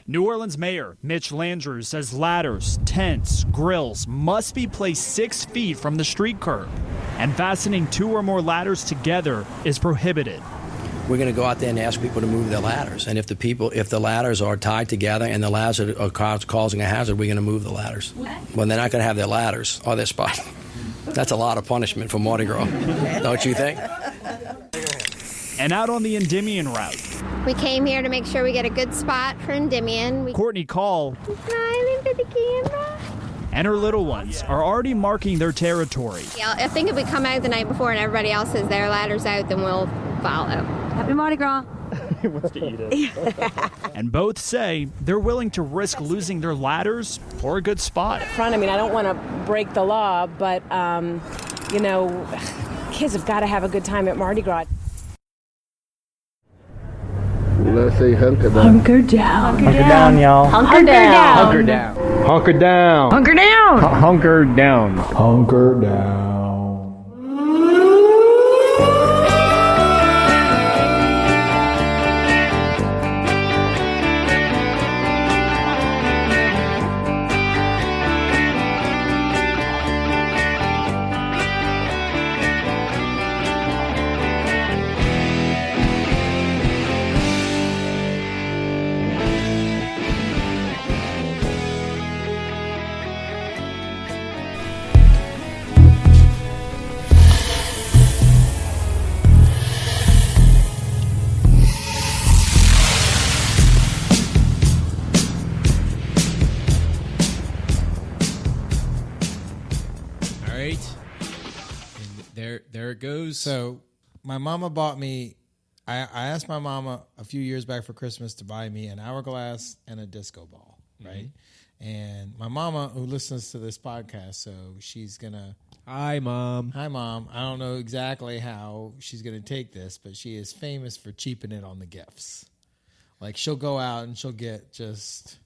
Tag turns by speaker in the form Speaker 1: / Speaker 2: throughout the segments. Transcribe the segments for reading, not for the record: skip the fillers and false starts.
Speaker 1: New Orleans Mayor Mitch Landrieu says ladders, tents, grills must be placed 6 feet from the street curb, and fastening 2 or more ladders together is prohibited.
Speaker 2: We're going to go out there and ask people to move their ladders. And if the ladders are tied together and the ladders are causing a hazard, we're going to move the ladders. What? Well, they're not going to have their ladders or their spot. That's a lot of punishment for Mardi Gras, don't you think?
Speaker 1: And out on the Endymion route.
Speaker 3: We came here to make sure we get a good spot for Endymion.
Speaker 1: Courtney Call
Speaker 3: Smiling for the camera.
Speaker 1: And her little ones are already marking their territory.
Speaker 3: Yeah, I think if we come out the night before and everybody else has their ladders out, then we'll follow. Happy Mardi Gras.
Speaker 1: He wants to eat it. And both say they're willing to risk losing their ladders for a good spot.
Speaker 4: I mean, I don't want to break the law, but, kids have got to have a good time at Mardi Gras.
Speaker 5: Let's say hunker down.
Speaker 6: Hunker down.
Speaker 7: Hunker down, y'all.
Speaker 6: Hunker down.
Speaker 7: Hunker down. Hunker down.
Speaker 6: Hunker down.
Speaker 7: Hunker down.
Speaker 5: Hunker down.
Speaker 8: There it goes.
Speaker 9: So my mama bought me, I asked my mama a few years back for Christmas to buy me an hourglass and a disco ball, right? Mm-hmm. And my mama, who listens to this podcast, so she's going to...
Speaker 8: Hi, Mom.
Speaker 9: Hi, Mom. I don't know exactly how she's going to take this, but she is famous for cheaping it on the gifts. Like, she'll go out and she'll get just...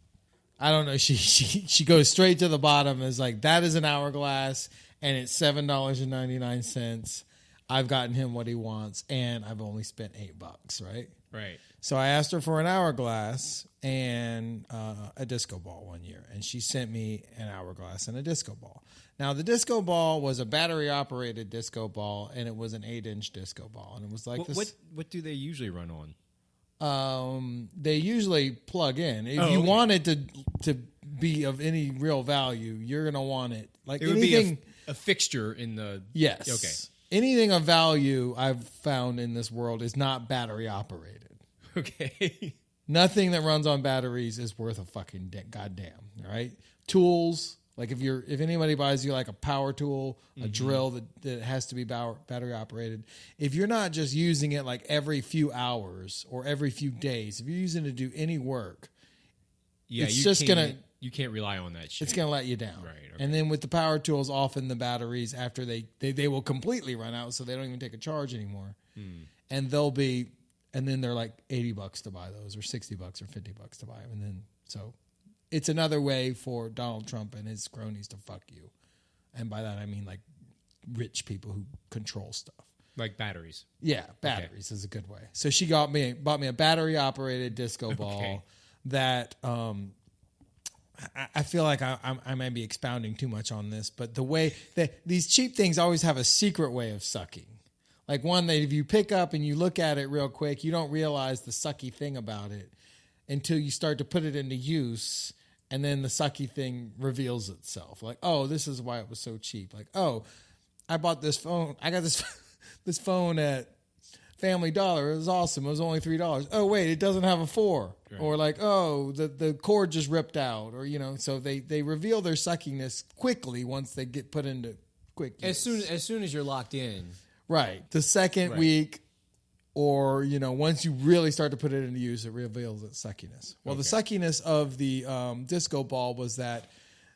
Speaker 9: I don't know. She goes straight to the bottom. Is like, that is an hourglass, and it's $7.99. I've gotten him what he wants, and I've only spent $8, right?
Speaker 8: Right.
Speaker 9: So I asked her for an hourglass and a disco ball one year, and she sent me an hourglass and a disco ball. Now, the disco ball was a battery-operated disco ball, and it was an 8-inch disco ball, and it was like this.
Speaker 8: What do they usually run on?
Speaker 9: They usually plug in. If you want it to be of any real value, you're gonna want it like
Speaker 8: it
Speaker 9: anything.
Speaker 8: Would be a fixture in the
Speaker 9: yes.
Speaker 8: Okay.
Speaker 9: Anything of value I've found in this world is not battery operated.
Speaker 8: Okay.
Speaker 9: Nothing that runs on batteries is worth a fucking goddamn. All right. Tools. Like if anybody buys you like a power tool, a drill that has to be battery operated, if you're not just using it like every few hours or every few days, if you're using it to do any work, it's just
Speaker 8: you can't rely on that shit.
Speaker 9: It's gonna let you down.
Speaker 8: Right. Okay.
Speaker 9: And then with the power tools, often the batteries after they will completely run out, so they don't even take a charge anymore. And and then they're like $80 to buy those, or $60 or $50 to buy them, and then so. It's another way for Donald Trump and his cronies to fuck you. And by that, I mean like rich people who control stuff.
Speaker 8: Like batteries.
Speaker 9: Yeah, batteries is a good way. So she bought me a battery-operated disco ball that I feel like I may be expounding too much on this, but the way that these cheap things always have a secret way of sucking. Like one that if you pick up and you look at it real quick, you don't realize the sucky thing about it until you start to put it into use. And then the sucky thing reveals itself. Like, oh, this is why it was so cheap. Like, oh, I bought this phone. I got this phone at Family Dollar. It was awesome. It was only $3. Oh, wait, it doesn't have a 4. Right. Or like, oh, the cord just ripped out. Or, so they reveal their suckiness quickly once they get put into quick use.
Speaker 8: As soon as you're locked in.
Speaker 9: Right. The second week. Or, once you really start to put it into use, it reveals its suckiness. Well, the suckiness of the disco ball was that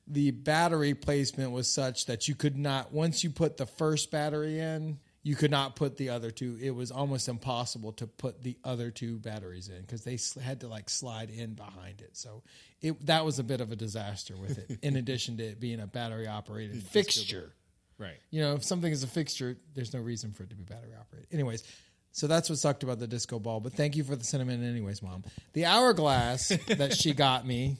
Speaker 9: the battery placement was such that you could not, once you put the first battery in, you could not put the other two. It was almost impossible to put the other two batteries in because they had to like slide in behind it. So that was a bit of a disaster with it, in addition to it being a battery-operated fixture.
Speaker 8: Right.
Speaker 9: If something is a fixture, there's no reason for it to be battery-operated. Anyways. So that's what sucked about the disco ball. But thank you for the sentiment anyways, Mom. The hourglass that she got me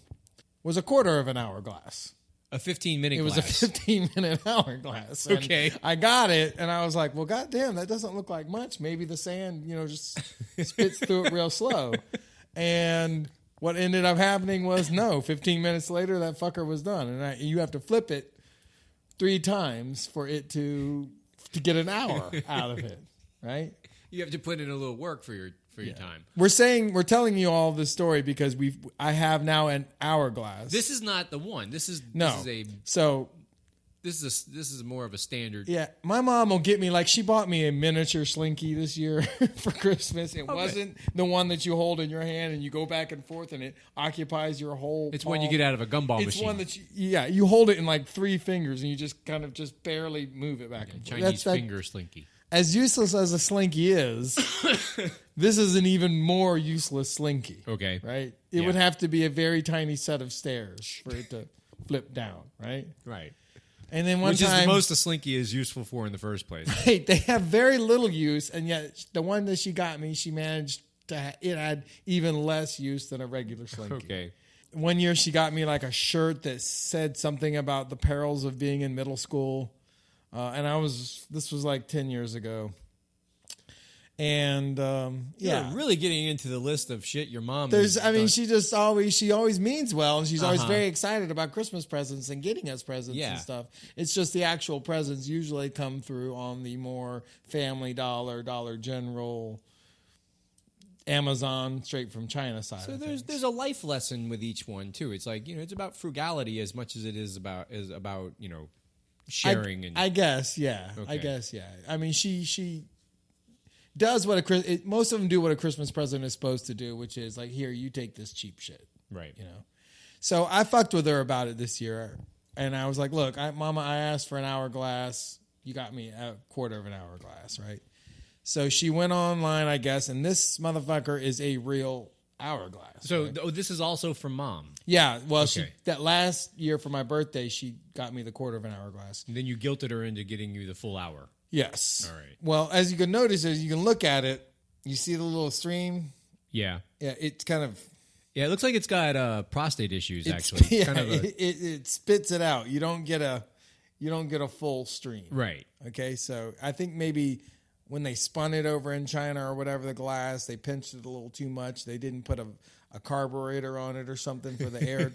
Speaker 9: was a quarter of an hourglass.
Speaker 8: A 15-minute
Speaker 9: It was
Speaker 8: glass.
Speaker 9: a 15-minute hourglass. And
Speaker 8: Okay.
Speaker 9: I got it, and I was like, well, goddamn, that doesn't look like much. Maybe the sand, just spits through it real slow. And what ended up happening was, no, 15 minutes later, that fucker was done. And you have to flip it 3 times for it to get an hour out of it, right?
Speaker 8: You have to put in a little work for your time.
Speaker 9: We're telling you all this story because I have now an hourglass.
Speaker 8: This is not the one. This is more of a standard.
Speaker 9: Yeah, my mom will get me, she bought me a miniature slinky this year for Christmas. It wasn't the one that you hold in your hand and you go back and forth and it occupies your whole
Speaker 8: It's
Speaker 9: palm.
Speaker 8: when you get out of a gumball
Speaker 9: It's
Speaker 8: machine.
Speaker 9: one that you hold it in 3 fingers and you just kind of just barely move it back and forth.
Speaker 8: Chinese finger slinky.
Speaker 9: As useless as a slinky is, this is an even more useless slinky.
Speaker 8: Okay.
Speaker 9: Right? It would have to be a very tiny set of stairs for it to flip down, right?
Speaker 8: Right.
Speaker 9: And then
Speaker 8: Which
Speaker 9: time,
Speaker 8: is the most a slinky is useful for in the first place.
Speaker 9: Right, they have very little use, and yet the one that she got me, she managed to. It had even less use than a regular slinky.
Speaker 8: Okay.
Speaker 9: One year, she got me a shirt that said something about the perils of being in middle school, and this was 10 years ago. And
Speaker 8: You're really getting into the list of shit your mom.
Speaker 9: she always means well, and she's always very excited about Christmas presents and getting us presents and stuff. It's just the actual presents usually come through on the more Family Dollar, Dollar General, Amazon, straight from China side.
Speaker 8: So there's a life lesson with each one too. It's it's about frugality as much as it is about sharing.
Speaker 9: I guess, yeah.
Speaker 8: Okay.
Speaker 9: I guess, yeah. I mean, she does what most of them do what a Christmas present is supposed to do, which is here, you take this cheap shit.
Speaker 8: Right.
Speaker 9: So I fucked with her about it this year, and I was like, look, Mama, I asked for an hourglass. You got me a quarter of an hourglass, right? So she went online, I guess, and this motherfucker is a real hourglass.
Speaker 8: So
Speaker 9: right?
Speaker 8: This is also from Mom.
Speaker 9: Yeah, well,
Speaker 8: Okay.
Speaker 9: that last year for my birthday, she got me the quarter of an hourglass.
Speaker 8: And then you guilted her into getting you the full hour.
Speaker 9: Yes.
Speaker 8: All right.
Speaker 9: Well, as you can notice, as you can look at it, you see the little stream?
Speaker 8: Yeah.
Speaker 9: Yeah, it's kind of...
Speaker 8: Yeah, it looks like it's got prostate issues,
Speaker 9: It's,
Speaker 8: actually.
Speaker 9: yeah,
Speaker 8: Kind of
Speaker 9: it spits it out. You don't get a full stream.
Speaker 8: right.
Speaker 9: Okay, so I think maybe when they spun it over in China or whatever, the glass, they pinched it a little too much. They didn't put a carburetor on it or something for the air.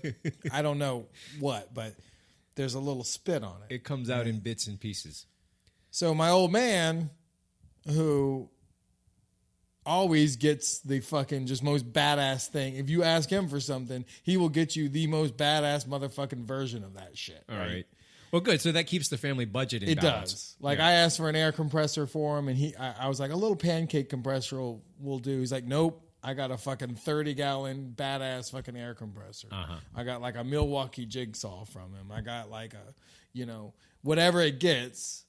Speaker 9: I don't know what, but there's a little spit on it.
Speaker 8: It comes out in bits and pieces.
Speaker 9: So my old man, who always gets the fucking just most badass thing, if you ask him for something, he will get you the most badass motherfucking version of that shit.
Speaker 8: All right. Well, good. So that keeps the family budget in
Speaker 9: It
Speaker 8: balance.
Speaker 9: does. I asked for an air compressor for him, and I was like, a little pancake compressor will do. He's like, nope. I got a fucking 30-gallon badass fucking air compressor. I got a Milwaukee jigsaw from him. I got whatever it gets.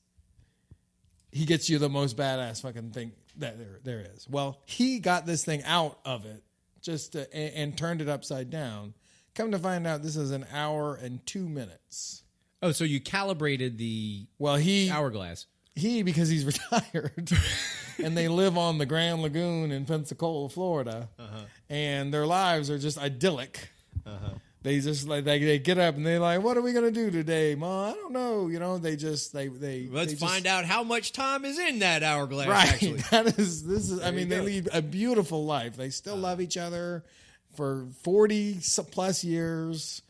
Speaker 9: He gets you the most badass fucking thing that there is. Well, he got this thing out of it and turned it upside down. Come to find out, this is an hour and 2 minutes.
Speaker 8: Oh, so you calibrated the hourglass.
Speaker 9: Because he's retired, and they live on the Grand Lagoon in Pensacola, Florida, and their lives are just idyllic. They just they get up and they're like, "What are we gonna do today, Ma? I don't know." Let's
Speaker 8: find out how much time is in that hourglass.
Speaker 9: Right.
Speaker 8: Actually,
Speaker 9: They lead a beautiful life. They still love each other for 40 plus years,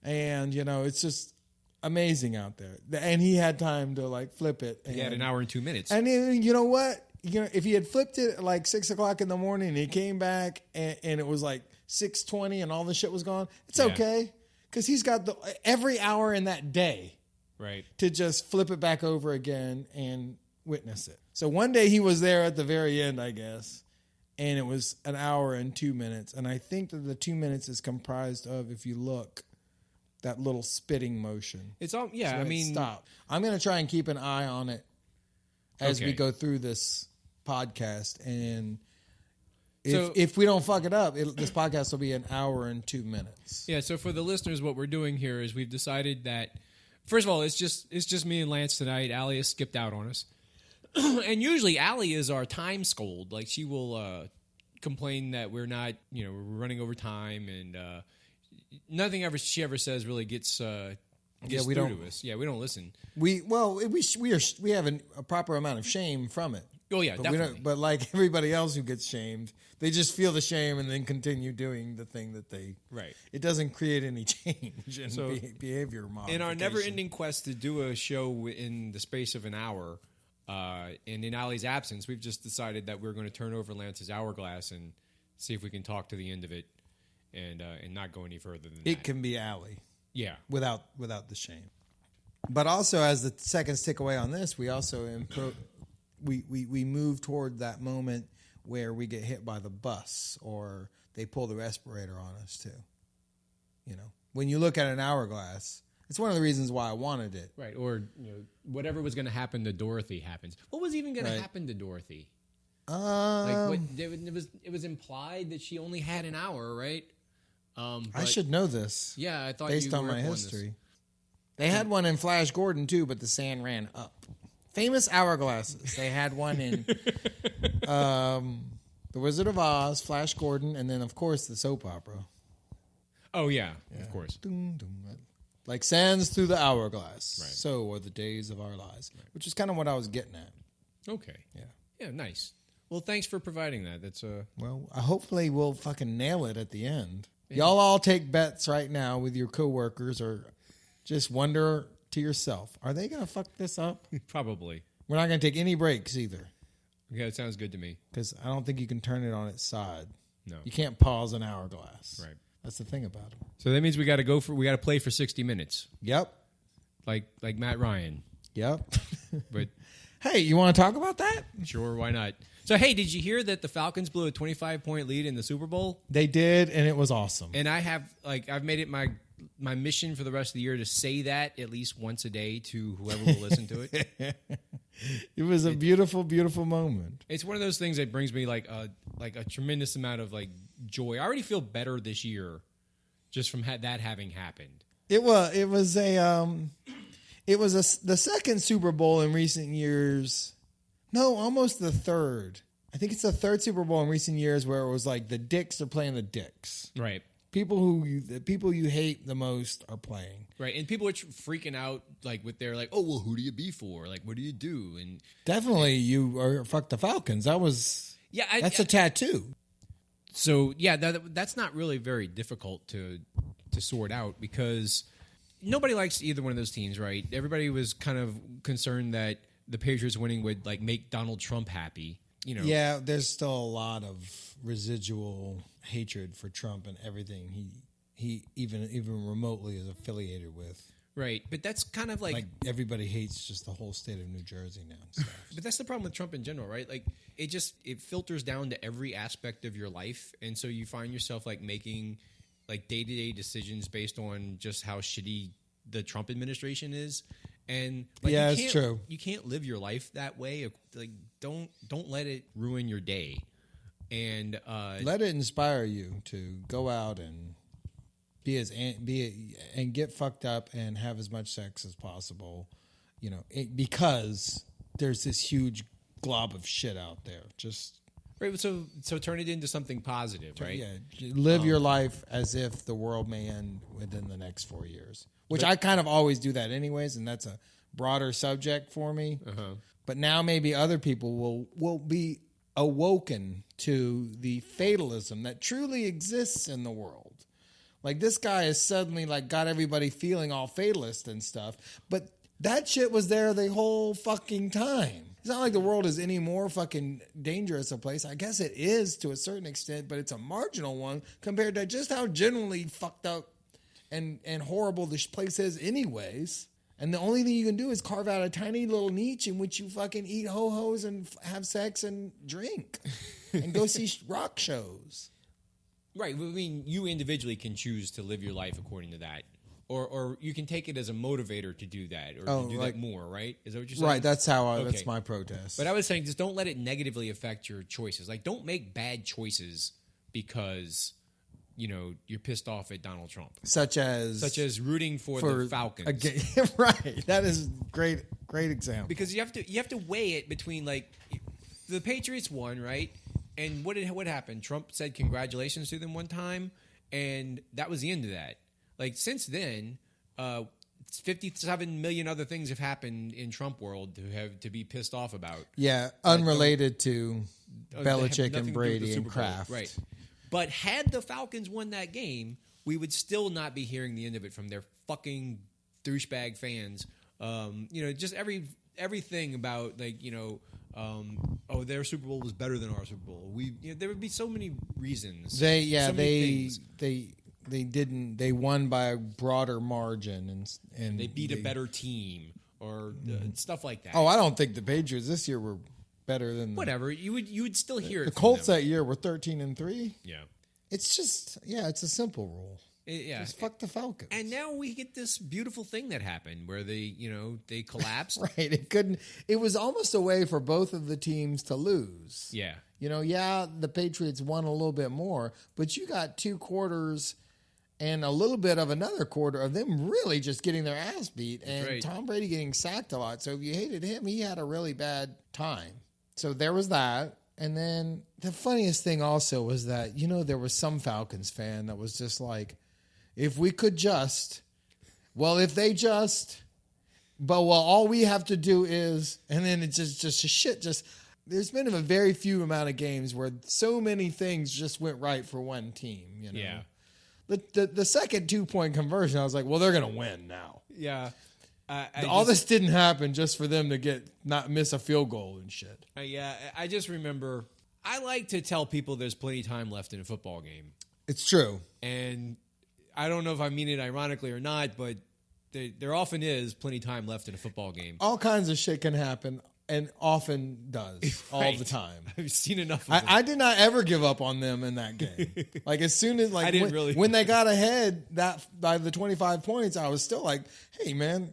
Speaker 9: and it's just amazing out there. And he had time to flip it.
Speaker 8: he had an hour and 2 minutes.
Speaker 9: And you know what? If he had flipped it at 6 o'clock in the morning and he came back and it was 6:20 and all the shit was gone, it's okay. Because he's got every hour in that day
Speaker 8: right
Speaker 9: to just flip it back over again and witness it. So one day he was there at the very end, I guess, and it was an hour and 2 minutes. And I think that the 2 minutes is comprised of, if you look, that little spitting motion.
Speaker 8: It's all
Speaker 9: stop. I'm going to try and keep an eye on it as we go through this podcast, and if we don't fuck it up, this podcast will be an hour and 2 minutes.
Speaker 8: Yeah. So for the listeners, what we're doing here is we've decided that, first of all, it's just me and Lance tonight. Allie has skipped out on us. And usually Allie is our time scold. Like she will complain that we're not, we're running over time, and nothing she ever says really gets through to us. Yeah, we don't listen.
Speaker 9: We have a proper amount of shame from it.
Speaker 8: Oh yeah,
Speaker 9: but
Speaker 8: definitely.
Speaker 9: But like everybody else who gets shamed, they just feel the shame and then continue doing the thing that they.
Speaker 8: Right.
Speaker 9: It doesn't create any change in behavior modification.
Speaker 8: In our never-ending quest to do a show in the space of an hour, and in Allie's absence, we've just decided that we're going to turn over Lance's hourglass and see if we can talk to the end of it, and not go any further than that.
Speaker 9: It can be Allie.
Speaker 8: Yeah.
Speaker 9: Without the shame. But also, as the seconds tick away on this, we also we move toward that moment where we get hit by the bus or they pull the respirator on us too. When you look at an hourglass, it's one of the reasons why I wanted it.
Speaker 8: Right. Or whatever was going to happen to Dorothy happens. What was even going to happen to Dorothy? It was implied that she only had an hour, right?
Speaker 9: I should know this.
Speaker 8: Yeah, I thought
Speaker 9: based on my history. They had one in Flash Gordon too, but the sand ran up. Famous hourglasses. They had one in The Wizard of Oz, Flash Gordon, and then of course the soap opera.
Speaker 8: Oh yeah. Of course.
Speaker 9: Dum, dum, like sands through the hourglass.
Speaker 8: Right.
Speaker 9: So are the days of our lives, which is kind of what I was getting at.
Speaker 8: Okay.
Speaker 9: Yeah.
Speaker 8: Yeah. Nice. Well, thanks for providing that. That's
Speaker 9: Well, hopefully we'll fucking nail it at the end. Y'all all take bets right now with your coworkers, or just wonder to yourself, are they going to fuck this up?
Speaker 8: Probably.
Speaker 9: We're not going to take any breaks either.
Speaker 8: Okay, that sounds good to me.
Speaker 9: Because I don't think you can turn it on its side.
Speaker 8: No.
Speaker 9: You can't pause an hourglass.
Speaker 8: Right.
Speaker 9: That's the thing about it.
Speaker 8: So that means we got to play for 60 minutes.
Speaker 9: Yep.
Speaker 8: Like Matt Ryan.
Speaker 9: Yep.
Speaker 8: But
Speaker 9: hey, you want to talk about that?
Speaker 8: Sure, why not? So, hey, did you hear that the Falcons blew a 25-point lead in the Super Bowl?
Speaker 9: They did, and it was awesome.
Speaker 8: And I've made it my mission for the rest of the year to say that at least once a day to whoever will listen to it.
Speaker 9: It was a beautiful, beautiful moment.
Speaker 8: It's one of those things that brings me like a tremendous amount of joy. I already feel better this year just from that having happened.
Speaker 9: It was the second Super Bowl in recent years. No, almost the third. I think it's the third Super Bowl in recent years where it was like the dicks are playing the dicks.
Speaker 8: Right.
Speaker 9: The people you hate the most are playing.
Speaker 8: Right. And people are freaking out with their oh, well, who do you be for? What do you do? And
Speaker 9: definitely you are fuck the Falcons. That's a tattoo.
Speaker 8: So yeah, that's not really very difficult to sort out because nobody likes either one of those teams, right? Everybody was kind of concerned that the Patriots winning would make Donald Trump happy.
Speaker 9: Yeah, there's still a lot of residual hatred for Trump and everything he even remotely is affiliated with.
Speaker 8: Right, but that's kind of
Speaker 9: like everybody hates just the whole state of New Jersey now and stuff.
Speaker 8: But that's the problem with Trump in general, right? It filters down to every aspect of your life, and so you find yourself making day-to-day decisions based on just how shitty the Trump administration is. And
Speaker 9: it's true.
Speaker 8: You can't live your life that way. Don't let it ruin your day. And
Speaker 9: let it inspire you to go out and and get fucked up and have as much sex as possible. Because there's this huge glob of shit out there. Just
Speaker 8: right. So turn it into something positive, right?
Speaker 9: Yeah. Live your life as if the world may end within the next 4 years. Which I kind of always do that anyways, and that's a broader subject for me. Uh-huh. But now maybe other people will be awoken to the fatalism that truly exists in the world. This guy has suddenly got everybody feeling all fatalist and stuff, but that shit was there the whole fucking time. It's not like the world is any more fucking dangerous a place. I guess it is to a certain extent, but it's a marginal one compared to just how generally fucked up and horrible this place is anyways. And the only thing you can do is carve out a tiny little niche in which you fucking eat ho-hos and have sex and drink and go see rock shows.
Speaker 8: Right. I mean, you individually can choose to live your life according to that. Or you can take it as a motivator to do that or to do that more, right? Is that what you're saying?
Speaker 9: Right, that's how that's my protest.
Speaker 8: But I was saying just don't let it negatively affect your choices. Don't make bad choices because you're pissed off at Donald Trump,
Speaker 9: such as
Speaker 8: rooting for the Falcons.
Speaker 9: Right. That is great example.
Speaker 8: Because you have to weigh it between like the Patriots won, right? And what happened? Trump said congratulations to them one time, and that was the end of that. Like since then, 57 million other things have happened in Trump world to be pissed off about.
Speaker 9: Yeah, unrelated to Belichick and Brady and Kraft.
Speaker 8: Right. But had the Falcons won that game, we would still not be hearing the end of it from their fucking douchebag fans. Just everything about their Super Bowl was better than our Super Bowl. There would be so many reasons.
Speaker 9: They won by a broader margin and
Speaker 8: they beat a better team or stuff like that.
Speaker 9: Oh, I don't think the Patriots this year were better than
Speaker 8: whatever. You would still hear
Speaker 9: the Colts that year were 13-3.
Speaker 8: Yeah.
Speaker 9: It's just it's a simple rule. Just fuck the Falcons.
Speaker 8: And now we get this beautiful thing that happened where they collapsed.
Speaker 9: Right. It was almost a way for both of the teams to lose.
Speaker 8: Yeah.
Speaker 9: The Patriots won a little bit more, but you got 2 quarters and a little bit of another quarter of them really just getting their ass beat and
Speaker 8: right.
Speaker 9: Tom Brady getting sacked a lot. So if you hated him, he had a really bad time. So there was that. And then the funniest thing also was that, there was some Falcons fan that was just like, if we could just, all we have to do is, and then it's just shit. There's been a very few amount of games where so many things just went right for one team,
Speaker 8: Yeah.
Speaker 9: The second 2-point conversion, I was like, well, they're going to win now.
Speaker 8: Yeah.
Speaker 9: This didn't happen just for them to not miss a field goal and shit.
Speaker 8: I just remember, I like to tell people there's plenty of time left in a football game.
Speaker 9: It's true.
Speaker 8: And I don't know if I mean it ironically or not, but there often is plenty of time left in a football game.
Speaker 9: All kinds of shit can happen and often does all the time.
Speaker 8: I've seen enough of it.
Speaker 9: I did not ever give up on them in that game. Like as soon as
Speaker 8: I didn't really.
Speaker 9: When they got ahead by the 25 points, I was still like, hey man,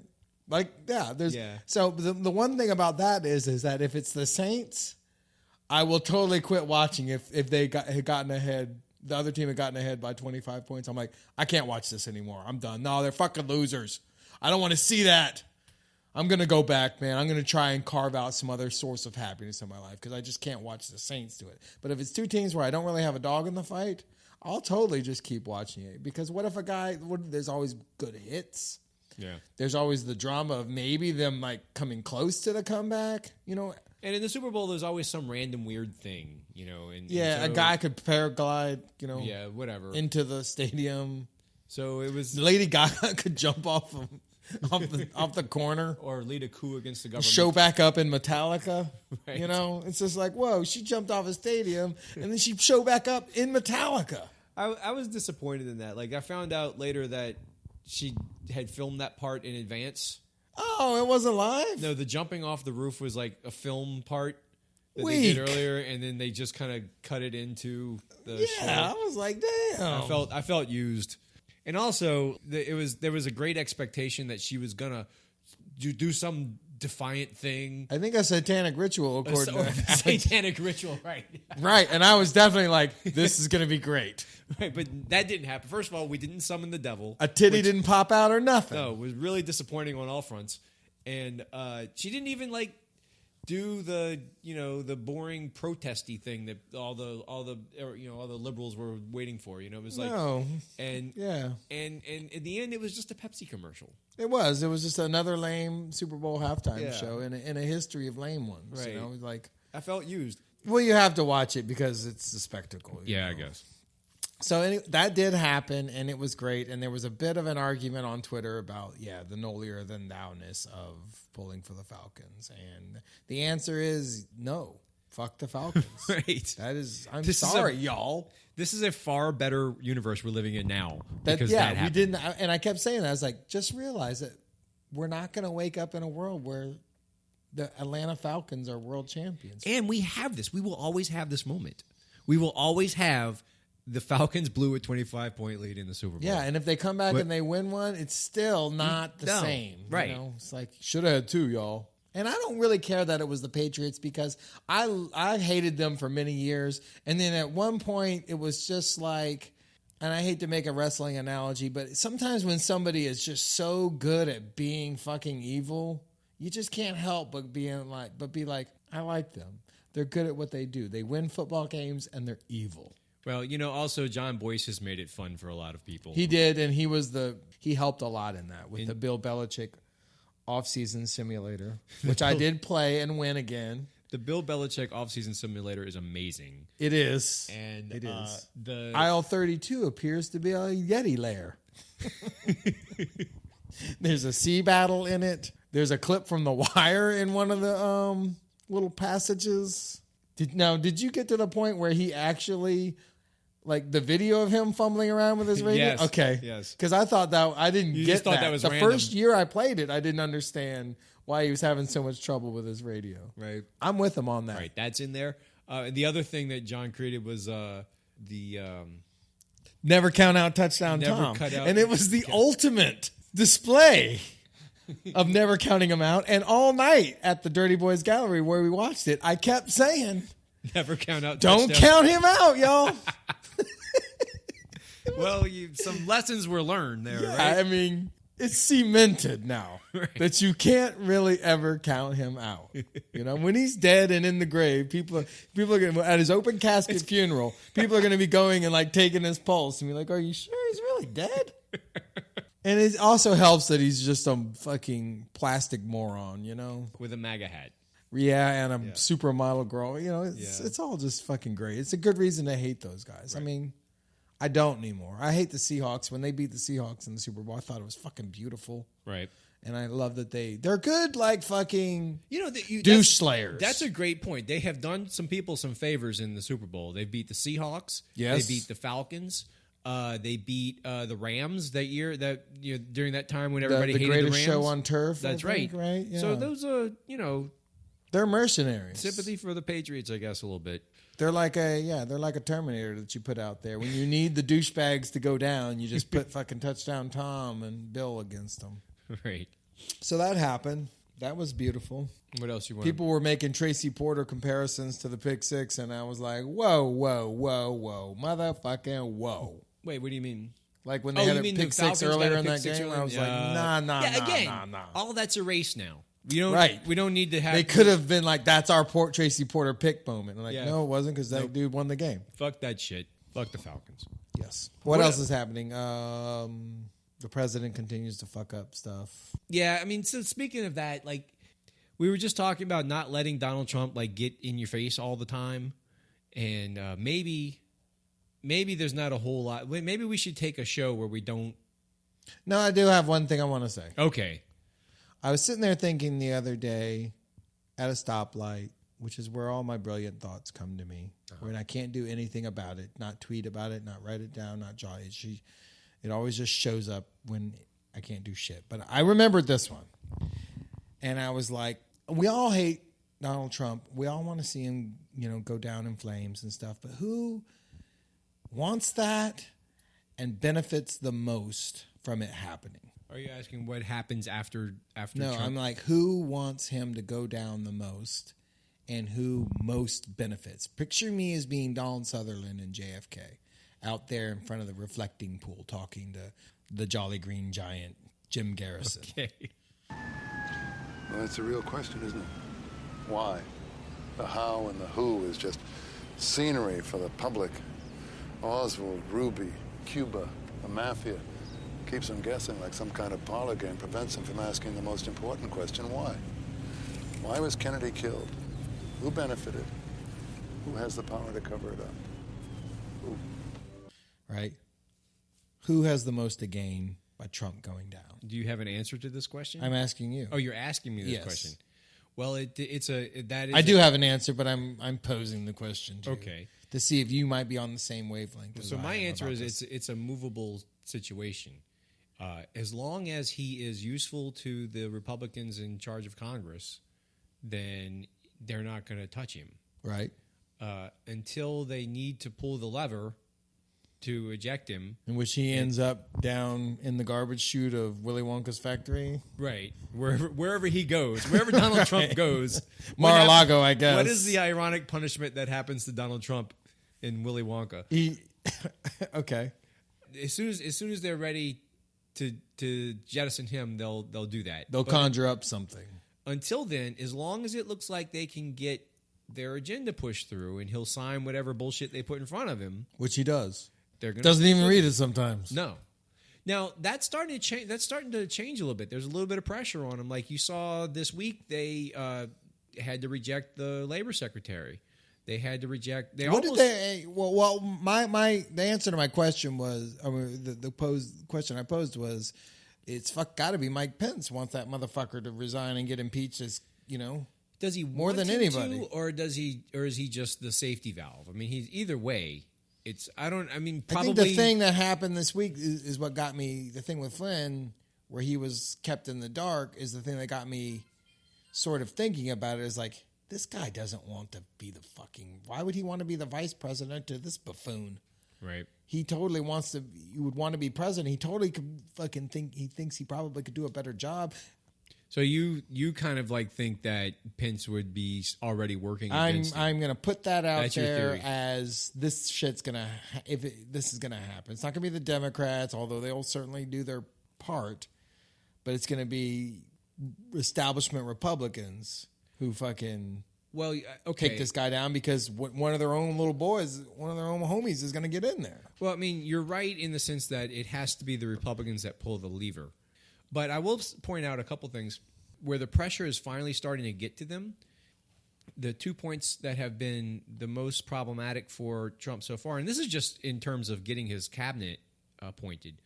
Speaker 9: So the one thing about that is that if it's the Saints, I will totally quit watching if they had gotten ahead. The other team had gotten ahead by 25 points. I'm like, I can't watch this anymore. I'm done. No, they're fucking losers. I don't want to see that. I'm going to go back, man. I'm going to try and carve out some other source of happiness in my life because I just can't watch the Saints do it. But if it's 2 teams where I don't really have a dog in the fight, I'll totally just keep watching it. Because what if there's always good hits.
Speaker 8: Yeah.
Speaker 9: There's always the drama of maybe them coming close to the comeback,
Speaker 8: And in the Super Bowl, there's always some random weird thing, And
Speaker 9: so, a guy could paraglide,
Speaker 8: Yeah, whatever.
Speaker 9: into the stadium.
Speaker 8: So it was
Speaker 9: Lady Gaga could jump off the corner
Speaker 8: or lead a coup against the government.
Speaker 9: Show back up in Metallica.
Speaker 8: Right.
Speaker 9: It's just like, whoa, she jumped off a stadium and then she showed back up in Metallica.
Speaker 8: I was disappointed in that. I found out later that she had filmed that part in advance.
Speaker 9: Oh, it wasn't live?
Speaker 8: No, the jumping off the roof was a film part that
Speaker 9: Weak.
Speaker 8: they did earlier, and then they just kind of cut it into the show.
Speaker 9: Yeah, I was like, damn.
Speaker 8: I felt used. And also, there was a great expectation that she was gonna do some defiant thing.
Speaker 9: I think a satanic ritual, according to
Speaker 8: satanic ritual, right?
Speaker 9: Right, and I was definitely like, this is gonna be great.
Speaker 8: Right, but that didn't happen. First of all, we didn't summon the devil.
Speaker 9: A titty didn't pop out or nothing.
Speaker 8: No, it was really disappointing on all fronts. And she didn't even do the boring protesty thing that all the liberals were waiting for. It was
Speaker 9: no.
Speaker 8: And
Speaker 9: yeah,
Speaker 8: and in the end, it was just a Pepsi commercial.
Speaker 9: It was just another lame Super Bowl halftime show in a history of lame ones.
Speaker 8: Right.
Speaker 9: It was like
Speaker 8: I felt used.
Speaker 9: Well, you have to watch it because it's a spectacle.
Speaker 8: Yeah, I guess.
Speaker 9: So that did happen, and it was great. And there was a bit of an argument on Twitter about, the nolier than thou-ness of pulling for the Falcons. And the answer is no. Fuck the Falcons.
Speaker 8: Right.
Speaker 9: I'm sorry, y'all.
Speaker 8: This is a far better universe we're living in now.
Speaker 9: We didn't. And I kept saying that. I was like, just realize that we're not going to wake up in a world where the Atlanta Falcons are world champions.
Speaker 8: And we have this. We will always have this moment. We will always have the Falcons blew a 25-point lead in the Super Bowl.
Speaker 9: Yeah, and if they come back and they win one, it's still not the same.
Speaker 8: Right.
Speaker 9: It's like, should have had 2, y'all. And I don't really care that it was the Patriots because I hated them for many years. And then at one point, it was just like, and I hate to make a wrestling analogy, but sometimes when somebody is just so good at being fucking evil, you just can't help but be like, I like them. They're good at what they do. They win football games and they're evil.
Speaker 8: Well, also John Boyce has made it fun for a lot of people.
Speaker 9: He did, and he helped a lot in that with the Bill Belichick off-season simulator, which I did play and win again.
Speaker 8: The Bill Belichick off-season simulator is amazing.
Speaker 9: It is.
Speaker 8: And
Speaker 9: it is.
Speaker 8: The
Speaker 9: Aisle 32 appears to be a Yeti lair. There's a sea battle in it. There's a clip from The Wire in one of the little passages. Did you get to the point where he actually... Like the video of him fumbling around with his radio?
Speaker 8: Yes.
Speaker 9: Okay.
Speaker 8: Yes.
Speaker 9: Because I thought that I didn't
Speaker 8: You
Speaker 9: get
Speaker 8: just thought that was
Speaker 9: the
Speaker 8: random.
Speaker 9: first year I played it, I didn't understand why he was having so much trouble with his radio.
Speaker 8: Right.
Speaker 9: I'm with him on that.
Speaker 8: Right, that's in there. And the other thing that John created was
Speaker 9: Never count out touchdown
Speaker 8: Never
Speaker 9: Tom.
Speaker 8: cut out-
Speaker 9: And it was the ultimate display of never counting him out. And all night at the Dirty Boys Gallery where we watched it, I kept saying,
Speaker 8: never count out.
Speaker 9: don't
Speaker 8: touchdown.
Speaker 9: count him out, y'all.
Speaker 8: Well, some lessons were learned there,
Speaker 9: Yeah,
Speaker 8: right?
Speaker 9: I mean, it's cemented now that you can't really ever count him out. When he's dead and in the grave, people are going to, at his open casket funeral, people are going to be going and like taking his pulse and be like, "Are you sure he's really dead?" And it also helps that he's just a fucking plastic moron,
Speaker 8: With a MAGA hat.
Speaker 9: Yeah, and a supermodel girl. It's all just fucking great. It's a good reason to hate those guys.
Speaker 8: Right.
Speaker 9: I mean, I don't anymore. I hate the Seahawks. When they beat the Seahawks in the Super Bowl, I thought it was fucking beautiful.
Speaker 8: Right.
Speaker 9: And I love that they're good, like fucking douche
Speaker 8: that's-
Speaker 9: slayers.
Speaker 8: That's a great point. They have done some people some favors in the Super Bowl. They beat the Seahawks.
Speaker 9: Yes.
Speaker 8: They beat the Falcons. They beat the Rams that year. During that time when everybody
Speaker 9: the
Speaker 8: hated
Speaker 9: greatest
Speaker 8: the Rams.
Speaker 9: show on turf.
Speaker 8: That's
Speaker 9: I think, right. Yeah.
Speaker 8: So those are
Speaker 9: they're mercenaries.
Speaker 8: sympathy for the Patriots, I guess, a little bit.
Speaker 9: They're like a Terminator that you put out there. When you need the douchebags to go down, you just put fucking touchdown Tom and Bill against them.
Speaker 8: Right.
Speaker 9: So that happened. That was beautiful.
Speaker 8: What else you want?
Speaker 9: People were making Tracy Porter comparisons to the Pick Six, and I was like, whoa, motherfucking whoa.
Speaker 8: Wait, what do you mean?
Speaker 9: Like when they had a
Speaker 8: mean
Speaker 9: Pick
Speaker 8: the
Speaker 9: Six
Speaker 8: Falcons got
Speaker 9: earlier
Speaker 8: a
Speaker 9: in
Speaker 8: pick
Speaker 9: that
Speaker 8: six
Speaker 9: game,
Speaker 8: earlier?
Speaker 9: I was like, nah.
Speaker 8: All that's erased now. We don't.
Speaker 9: Right.
Speaker 8: We don't need to have.
Speaker 9: They could have been like, that's our Tracy Porter pick moment. I'm like,
Speaker 8: Yeah.
Speaker 9: no, it wasn't, because that
Speaker 8: Nope.
Speaker 9: dude won the game.
Speaker 8: Fuck that shit. Fuck the Falcons.
Speaker 9: Yes. What else is happening? The president continues to fuck up stuff.
Speaker 8: Yeah, I mean, so speaking of that, like, we were just talking about not letting Donald Trump like get in your face all the time, and maybe there's not a whole lot. Maybe we should take a show where we don't.
Speaker 9: No, I do have one thing I want to say.
Speaker 8: Okay.
Speaker 9: I was sitting there thinking the other day at a stoplight, which is where all my brilliant thoughts come to me, when I can't do anything about it, not tweet about it, not write it down, not draw it. It always just shows up when I can't do shit. But I remembered this one. And I was like, we all hate Donald Trump. We all want to see him, go down in flames and stuff. But who wants that and benefits the most from it happening?
Speaker 8: Are you asking what happens after
Speaker 9: No,
Speaker 8: Trump?
Speaker 9: I'm like, who wants him to go down the most and who most benefits? Picture me as being Donald Sutherland and JFK out there in front of the reflecting pool talking to the Jolly Green Giant, Jim Garrison.
Speaker 8: Okay.
Speaker 6: Well, that's a real question, isn't it? Why? The how and the who is just scenery for the public. Oswald, Ruby, Cuba, the mafia. Keeps them guessing like some kind of parlor game, prevents them from asking the most important question, why? Why was Kennedy killed? Who benefited? Who has the power to cover it up? Who?
Speaker 9: Right? Who has the most to gain by Trump going down?
Speaker 8: Do you have an answer to this question?
Speaker 9: I'm asking you.
Speaker 8: Oh, you're asking me this
Speaker 9: Yes.
Speaker 8: question. Well, that is.
Speaker 9: I do have an answer, but I'm posing the question to you.
Speaker 8: Okay.
Speaker 9: To see if you might be on the same wavelength. as
Speaker 8: So
Speaker 9: I
Speaker 8: my
Speaker 9: am
Speaker 8: answer
Speaker 9: about
Speaker 8: is
Speaker 9: this.
Speaker 8: it's a movable situation. As long as he is useful to the Republicans in charge of Congress, then they're not going to touch him.
Speaker 9: Right.
Speaker 8: Until they need to pull the lever to eject him.
Speaker 9: In which he ends up down in the garbage chute of Willy Wonka's factory.
Speaker 8: Right. Wherever he goes, wherever Donald Trump goes.
Speaker 9: Mar-a-Lago, I guess.
Speaker 8: What is the ironic punishment that happens to Donald Trump in Willy Wonka?
Speaker 9: Okay.
Speaker 8: as soon as they're ready to jettison him, they'll do that.
Speaker 9: They'll conjure up something.
Speaker 8: Until then, as long as it looks like they can get their agenda pushed through, and he'll sign whatever bullshit they put in front of him,
Speaker 9: which he does.
Speaker 8: They're gonna
Speaker 9: doesn't even read it sometimes.
Speaker 8: No. Now that's starting to change. That's starting to change a little bit. There's a little bit of pressure on him. Like you saw this week, they had to reject the labor secretary. They had to reject. The answer to my question was, the question I posed was, it's got to be Mike Pence wants that motherfucker to resign and get impeached as Does he
Speaker 9: more than anybody,
Speaker 8: or is he just the safety valve? I mean, he's either way. Probably.
Speaker 9: I think the thing that happened this week is what got me. The thing with Flynn, where he was kept in the dark, is the thing that got me sort of thinking about it. Is like, this guy doesn't want to be the fucking. Why would he want to be the vice president to this buffoon?
Speaker 8: Right.
Speaker 9: He totally wants to. You would want to be president. He totally could fucking think. He thinks he probably could do a better job.
Speaker 8: So you kind of like think that Pence would be already working against him.
Speaker 9: I'm going to put that out there as this shit's going to this is going to happen. It's not going to be the Democrats, although they'll certainly do their part, but it's going to be establishment Republicans who fucking take this guy down because one of their own little boys, one of their own homies is going to get in there.
Speaker 8: Well, I mean, you're right in the sense that it has to be the Republicans that pull the lever. But I will point out a couple things where the pressure is finally starting to get to them. The 2 points that have been the most problematic for Trump so far, and this is just in terms of getting his cabinet appointed.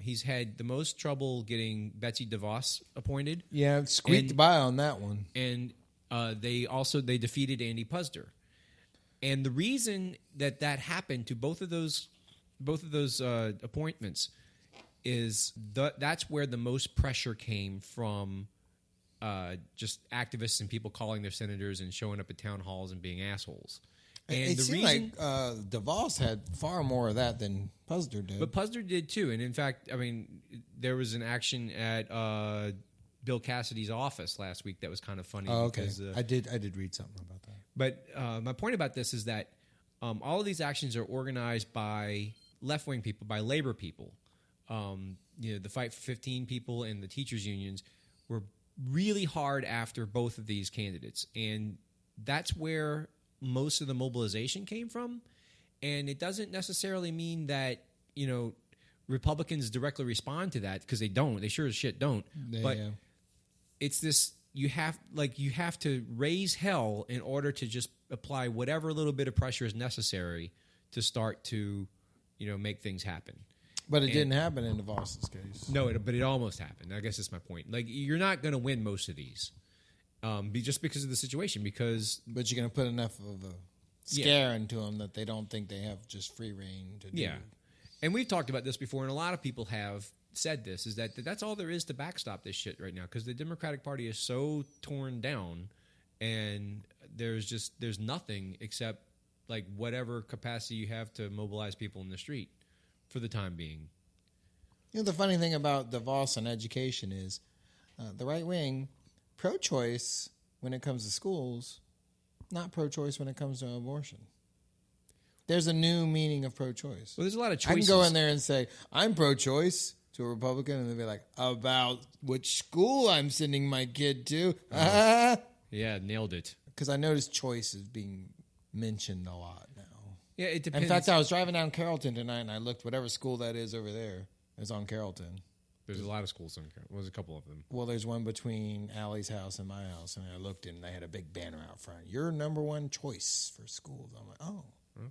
Speaker 8: He's had the most trouble getting Betsy DeVos appointed.
Speaker 9: Yeah, squeaked by on that one.
Speaker 8: And they defeated Andy Puzder. And the reason that happened to both of those appointments is that's where the most pressure came from, just activists and people calling their senators and showing up at town halls and being assholes. And
Speaker 9: it seemed like DeVos had far more of that than Puzder did.
Speaker 8: But Puzder did too. And in fact, I mean, there was an action at Bill Cassidy's office last week that was kind of funny.
Speaker 9: Oh, okay.
Speaker 8: Because,
Speaker 9: I did read something about that.
Speaker 8: But my point about this is that all of these actions are organized by left-wing people, by labor people. The Fight for 15 people and the teachers' unions were really hard after both of these candidates. And that's where most of the mobilization came from. And it doesn't necessarily mean that, Republicans directly respond to that, because they don't. They sure as shit don't. It's this, you have to raise hell in order to just apply whatever little bit of pressure is necessary to start to, make things happen.
Speaker 9: But it didn't happen in DeVos's case.
Speaker 8: No, but it almost happened. I guess that's my point. Like, you're not going to win most of these, just because of the situation.
Speaker 9: But you're going to put enough of a scare into them that they don't think they have just free reign to do.
Speaker 8: Yeah, and we've talked about this before, and a lot of people have said this: is that's all there is to backstop this shit right now, because the Democratic Party is so torn down, and there's nothing except like whatever capacity you have to mobilize people in the street. For the time being.
Speaker 9: The funny thing about DeVos and education is the right wing, pro-choice when it comes to schools, not pro-choice when it comes to abortion. There's a new meaning of pro-choice.
Speaker 8: Well, there's a lot of choices.
Speaker 9: I can go in there and say, I'm pro-choice to a Republican, and they'll be like, about which school I'm sending my kid to.
Speaker 8: Yeah, nailed it.
Speaker 9: Because I noticed choice is being mentioned a lot now.
Speaker 8: Yeah, it depends.
Speaker 9: In fact, I was driving down Carrollton tonight, and I looked, whatever school that is over there is on Carrollton.
Speaker 8: There's a lot of schools on Carrollton. There's a couple of them.
Speaker 9: Well, there's one between Allie's house and my house, and I looked, and they had a big banner out front. Your number one choice for schools. I'm like, oh.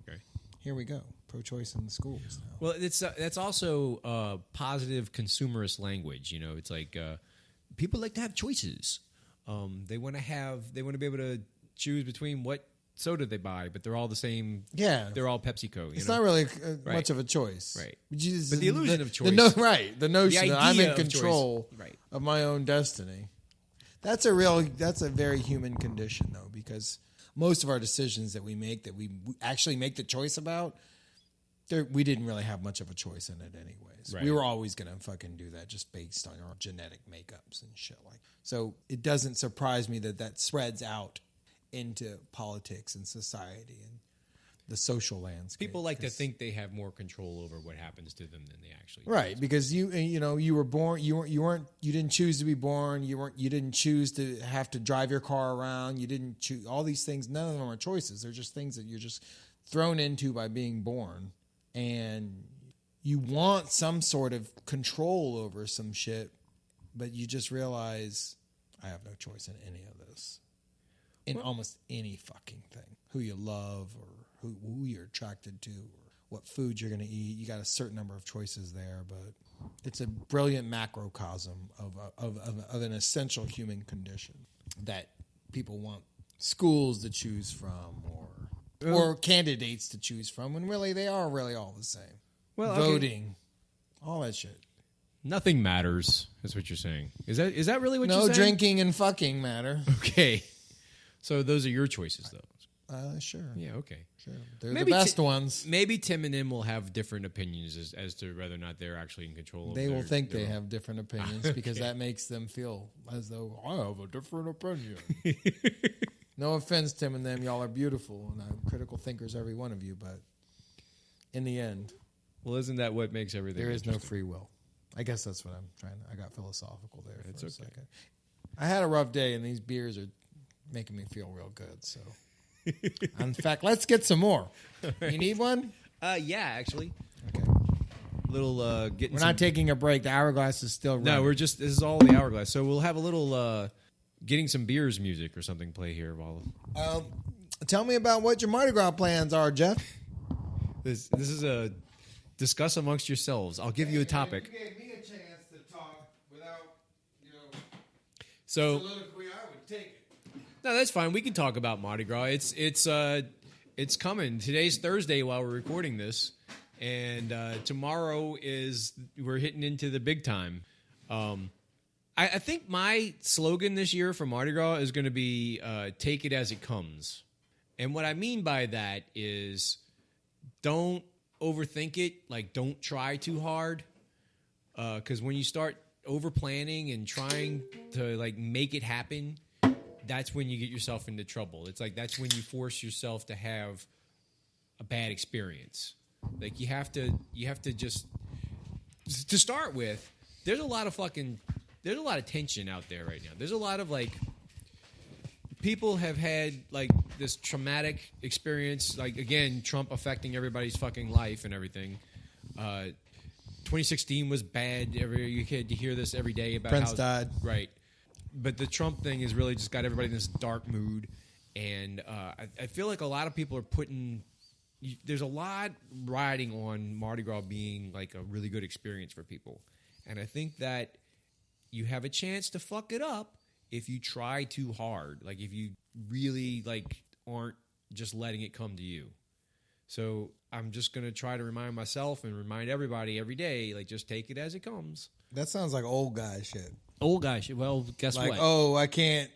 Speaker 8: Okay.
Speaker 9: Here we go. Pro-choice in the schools now.
Speaker 8: Well, that's also positive consumerist language. It's like people like to have choices. They want to be able to choose between what soda they buy, but they're all the same.
Speaker 9: Yeah,
Speaker 8: they're all PepsiCo.
Speaker 9: It's not really much of a choice,
Speaker 8: right?
Speaker 9: But
Speaker 8: the illusion of choice,
Speaker 9: the notion that I'm in control of my own destiny. That's a very human condition, though, because most of our decisions that we make, that we actually make the choice about, we didn't really have much of a choice in it anyways. Right. We were always going to fucking do that just based on our genetic makeups and shit like. So it doesn't surprise me that spreads out into politics and society. And the social landscape.
Speaker 8: People like to think they have more control over what happens to them than they actually do.
Speaker 9: Right, because you were born, you didn't choose to be born, you didn't choose to have to drive your car around, you didn't choose all these things. None of them are choices. They're just things that you're just thrown into by being born, and you want some sort of control over some shit, but you just realize I have no choice in any of this. In almost any fucking thing. Who you love or who you're attracted to or what food you're going to eat. You got a certain number of choices there, but it's a brilliant macrocosm of an essential human condition that people want schools to choose from or candidates to choose from, when really they are really all the same.
Speaker 8: Well,
Speaker 9: voting, all that shit.
Speaker 8: Nothing matters. That's what you're saying. Is that really what you're saying?
Speaker 9: No drinking and fucking matter.
Speaker 8: Okay. So those are your choices, though.
Speaker 9: Sure.
Speaker 8: Yeah, okay.
Speaker 9: Sure. They're the best ones.
Speaker 8: Maybe Tim and them will have different opinions as to whether or not they're actually in control of
Speaker 9: They will think they have different opinions because that makes them feel as though I have a different opinion. No offense, Tim and them. Y'all are beautiful and I'm critical thinkers, every one of you. But in the end.
Speaker 8: Well, isn't that what makes everything
Speaker 9: There is no free will. I guess that's what I'm trying to. I got philosophical there
Speaker 8: It's
Speaker 9: for a
Speaker 8: okay.
Speaker 9: second. I had a rough day and these beers are making me feel real good. So, in fact, let's get some more. You need one?
Speaker 8: Yeah, actually.
Speaker 9: Okay.
Speaker 8: Little getting.
Speaker 9: We're not taking a break. The hourglass is still running.
Speaker 8: No, this is all the hourglass. So we'll have a little getting some beers music or something play here while.
Speaker 9: Tell me about what your Mardi Gras plans are, Jeff.
Speaker 8: This is a discuss amongst yourselves. I'll give you a topic.
Speaker 9: You gave me a chance to talk without,
Speaker 8: So
Speaker 9: soliloquy, I would take it.
Speaker 8: no, that's fine. We can talk about Mardi Gras. It's coming. Today's Thursday while we're recording this, and tomorrow we're hitting into the big time. I think my slogan this year for Mardi Gras is going to be "Take it as it comes," and what I mean by that is don't overthink it. Like, don't try too hard, because when you start over planning and trying to like make it happen, that's when you get yourself into trouble. It's like that's when you force yourself to have a bad experience. Like you have to just to start with. There's a lot of tension out there right now. There's a lot of like people have had like this traumatic experience. Like again, Trump affecting everybody's fucking life and everything. 2016 was bad. You had to hear this every day about
Speaker 9: Prince
Speaker 8: how
Speaker 9: died.
Speaker 8: Right. But the Trump thing has really just got everybody in this dark mood. And I feel like a lot of people are there's a lot riding on Mardi Gras being like a really good experience for people. And I think that you have a chance to fuck it up if you try too hard. Like if you really like aren't just letting it come to you. So I'm just going to try to remind myself and remind everybody every day, like just take it as it comes.
Speaker 9: That sounds like old guy shit.
Speaker 8: Old guy shit. Well, guess
Speaker 9: like,
Speaker 8: what?
Speaker 9: Oh, I can't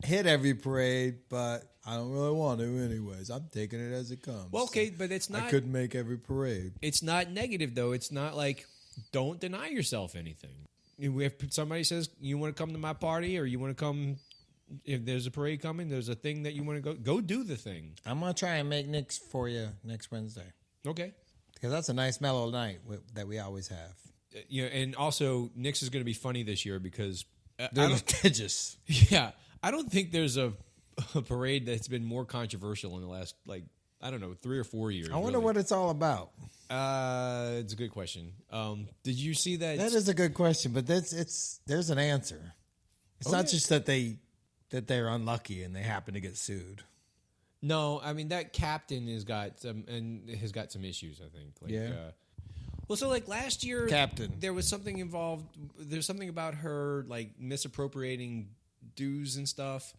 Speaker 9: hit every parade, but I don't really want to anyways. I'm taking it as it comes.
Speaker 8: Well, okay, but it's not.
Speaker 9: I couldn't make every parade.
Speaker 8: It's not negative, though. It's not like don't deny yourself anything. If somebody says you want to come to my party or you want to come, if there's a parade coming, there's a thing that you want to go do the thing.
Speaker 9: I'm going to try and make Nick's for you next Wednesday.
Speaker 8: Okay.
Speaker 9: Because that's a nice mellow night that we always have.
Speaker 8: And also Nick's is going to be funny this year because
Speaker 9: they're litigious.
Speaker 8: Yeah, I don't think there's a parade that's been more controversial in the last 3 or 4 years.
Speaker 9: I wonder what it's all about.
Speaker 8: It's a good question. Did you see that?
Speaker 9: That is a good question, but there's an answer. It's not just that they're unlucky and they happen to get sued.
Speaker 8: No, I mean that captain has got some issues. I think. Well, so like last year,
Speaker 9: Captain,
Speaker 8: there was something involved. There's something about her like misappropriating dues and stuff.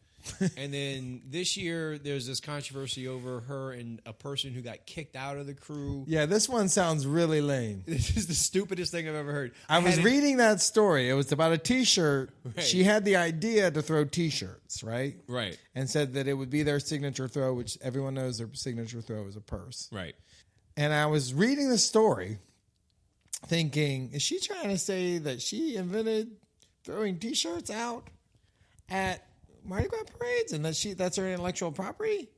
Speaker 8: And then this year, there's this controversy over her and a person who got kicked out of the crew.
Speaker 9: Yeah, this one sounds really lame.
Speaker 8: This is the stupidest thing I've ever heard.
Speaker 9: I was reading that story. It was about a T-shirt.
Speaker 8: Right.
Speaker 9: She had the idea to throw T-shirts, right?
Speaker 8: Right.
Speaker 9: And said that it would be their signature throw, which everyone knows their signature throw is a purse.
Speaker 8: Right.
Speaker 9: And I was reading the story thinking, is she trying to say that she invented throwing T-shirts out at Mardi Gras parades and that's her intellectual property?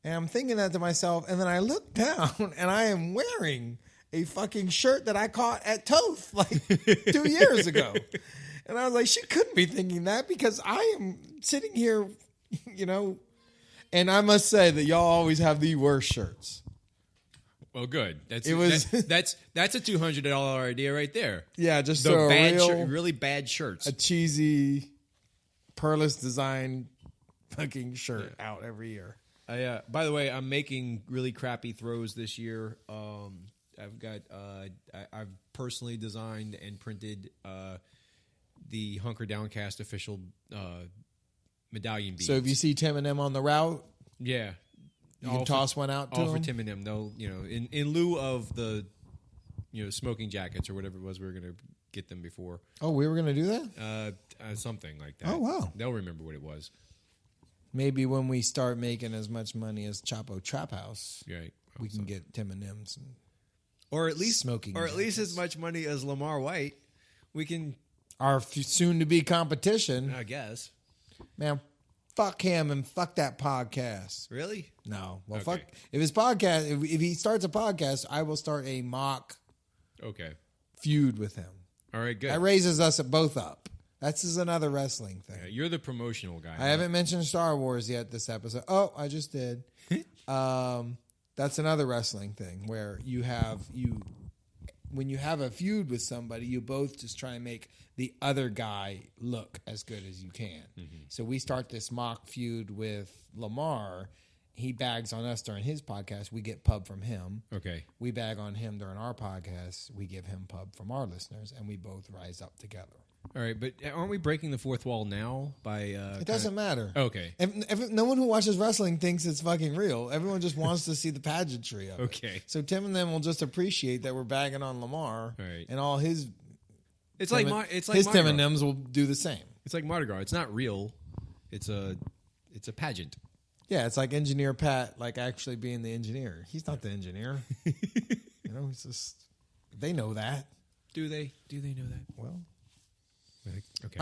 Speaker 9: And I'm thinking that to myself, and then I look down, and I am wearing a fucking shirt that I caught at Toth like 2 years ago. And I was like, she couldn't be thinking that because I am sitting here, you know. And I must say that y'all always have the worst shirts.
Speaker 8: Well, good. That's a $200 idea right there.
Speaker 9: Yeah, just
Speaker 8: the
Speaker 9: so
Speaker 8: really bad shirts.
Speaker 9: A cheesy Perlis design fucking shirt out every year.
Speaker 8: By the way, I'm making really crappy throws this year. I've personally designed and printed the Hunker Downcast official medallion beads.
Speaker 9: So if you see Tim and them on the route,
Speaker 8: yeah,
Speaker 9: you can toss one out to them.
Speaker 8: All for Tim and them. They'll, in lieu of the, smoking jackets or whatever it was we were going to get them before.
Speaker 9: Oh, we were going to do that?
Speaker 8: Something like that.
Speaker 9: Oh, wow.
Speaker 8: They'll remember what it was.
Speaker 9: Maybe when we start making as much money as Chapo Trap House,
Speaker 8: right,
Speaker 9: we can get Tim and M's,
Speaker 8: or at least
Speaker 9: smoking,
Speaker 8: or at least as much money as Lamar White. We can
Speaker 9: our soon-to-be competition,
Speaker 8: I guess.
Speaker 9: Man, fuck him and fuck that podcast.
Speaker 8: Really?
Speaker 9: No. Well, fuck if his podcast. If he starts a podcast, I will start a mock. Feud with him.
Speaker 8: All right, good.
Speaker 9: That raises us both up. That's just another wrestling thing.
Speaker 8: Yeah, you're the promotional guy.
Speaker 9: I haven't mentioned Star Wars yet this episode. Oh, I just did. That's another wrestling thing where when you have a feud with somebody, you both just try and make the other guy look as good as you can. Mm-hmm. So we start this mock feud with Lamar. He bags on us during his podcast. We get pub from him.
Speaker 8: Okay.
Speaker 9: We bag on him during our podcast. We give him pub from our listeners, and we both rise up together.
Speaker 8: All right, but aren't we breaking the fourth wall now by...
Speaker 9: it doesn't matter.
Speaker 8: Okay.
Speaker 9: If no one who watches wrestling thinks it's fucking real. Everyone just wants to see the pageantry of it.
Speaker 8: Okay.
Speaker 9: So Tim and them will just appreciate that we're bagging on Lamar,
Speaker 8: right,
Speaker 9: and all his...
Speaker 8: It's like
Speaker 9: his Tim and them's will do the same.
Speaker 8: It's like Mardi Gras. It's not real. It's a pageant.
Speaker 9: Yeah, it's like Engineer Pat, like actually being the engineer. He's not the engineer. He's just... They know that.
Speaker 8: Do they know that?
Speaker 9: Well...
Speaker 8: Okay.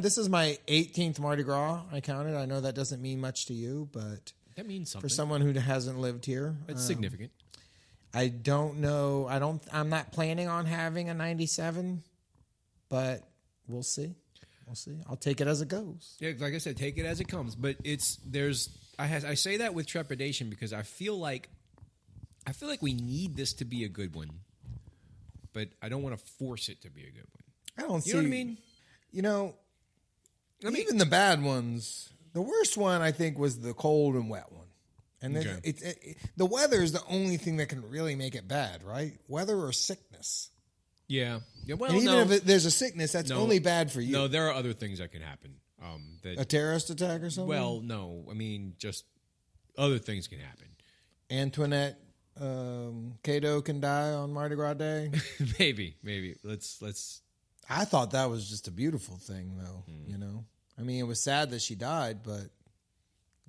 Speaker 9: This is my 18th Mardi Gras. I counted. I know that doesn't mean much to you, but
Speaker 8: that means something
Speaker 9: for someone who hasn't lived here.
Speaker 8: It's significant.
Speaker 9: I don't know. I'm not planning on having a 97, but we'll see. I'll take it as it goes.
Speaker 8: Yeah, like I said, take it as it comes. But I say that with trepidation because I feel like we need this to be a good one, but I don't want to force it to be a good one.
Speaker 9: I don't see.
Speaker 8: You know what I mean?
Speaker 9: Even the bad ones. The worst one, I think, was the cold and wet one. And the weather is the only thing that can really make it bad, right? Weather or sickness.
Speaker 8: Yeah. Well,
Speaker 9: and even if there's a sickness, that's only bad for you.
Speaker 8: No, there are other things that can happen.
Speaker 9: A terrorist attack or something?
Speaker 8: Well, no. I mean, just other things can happen.
Speaker 9: Antoinette Cato can die on Mardi Gras Day?
Speaker 8: Maybe. Let's...
Speaker 9: I thought that was just a beautiful thing, though, I mean, it was sad that she died, but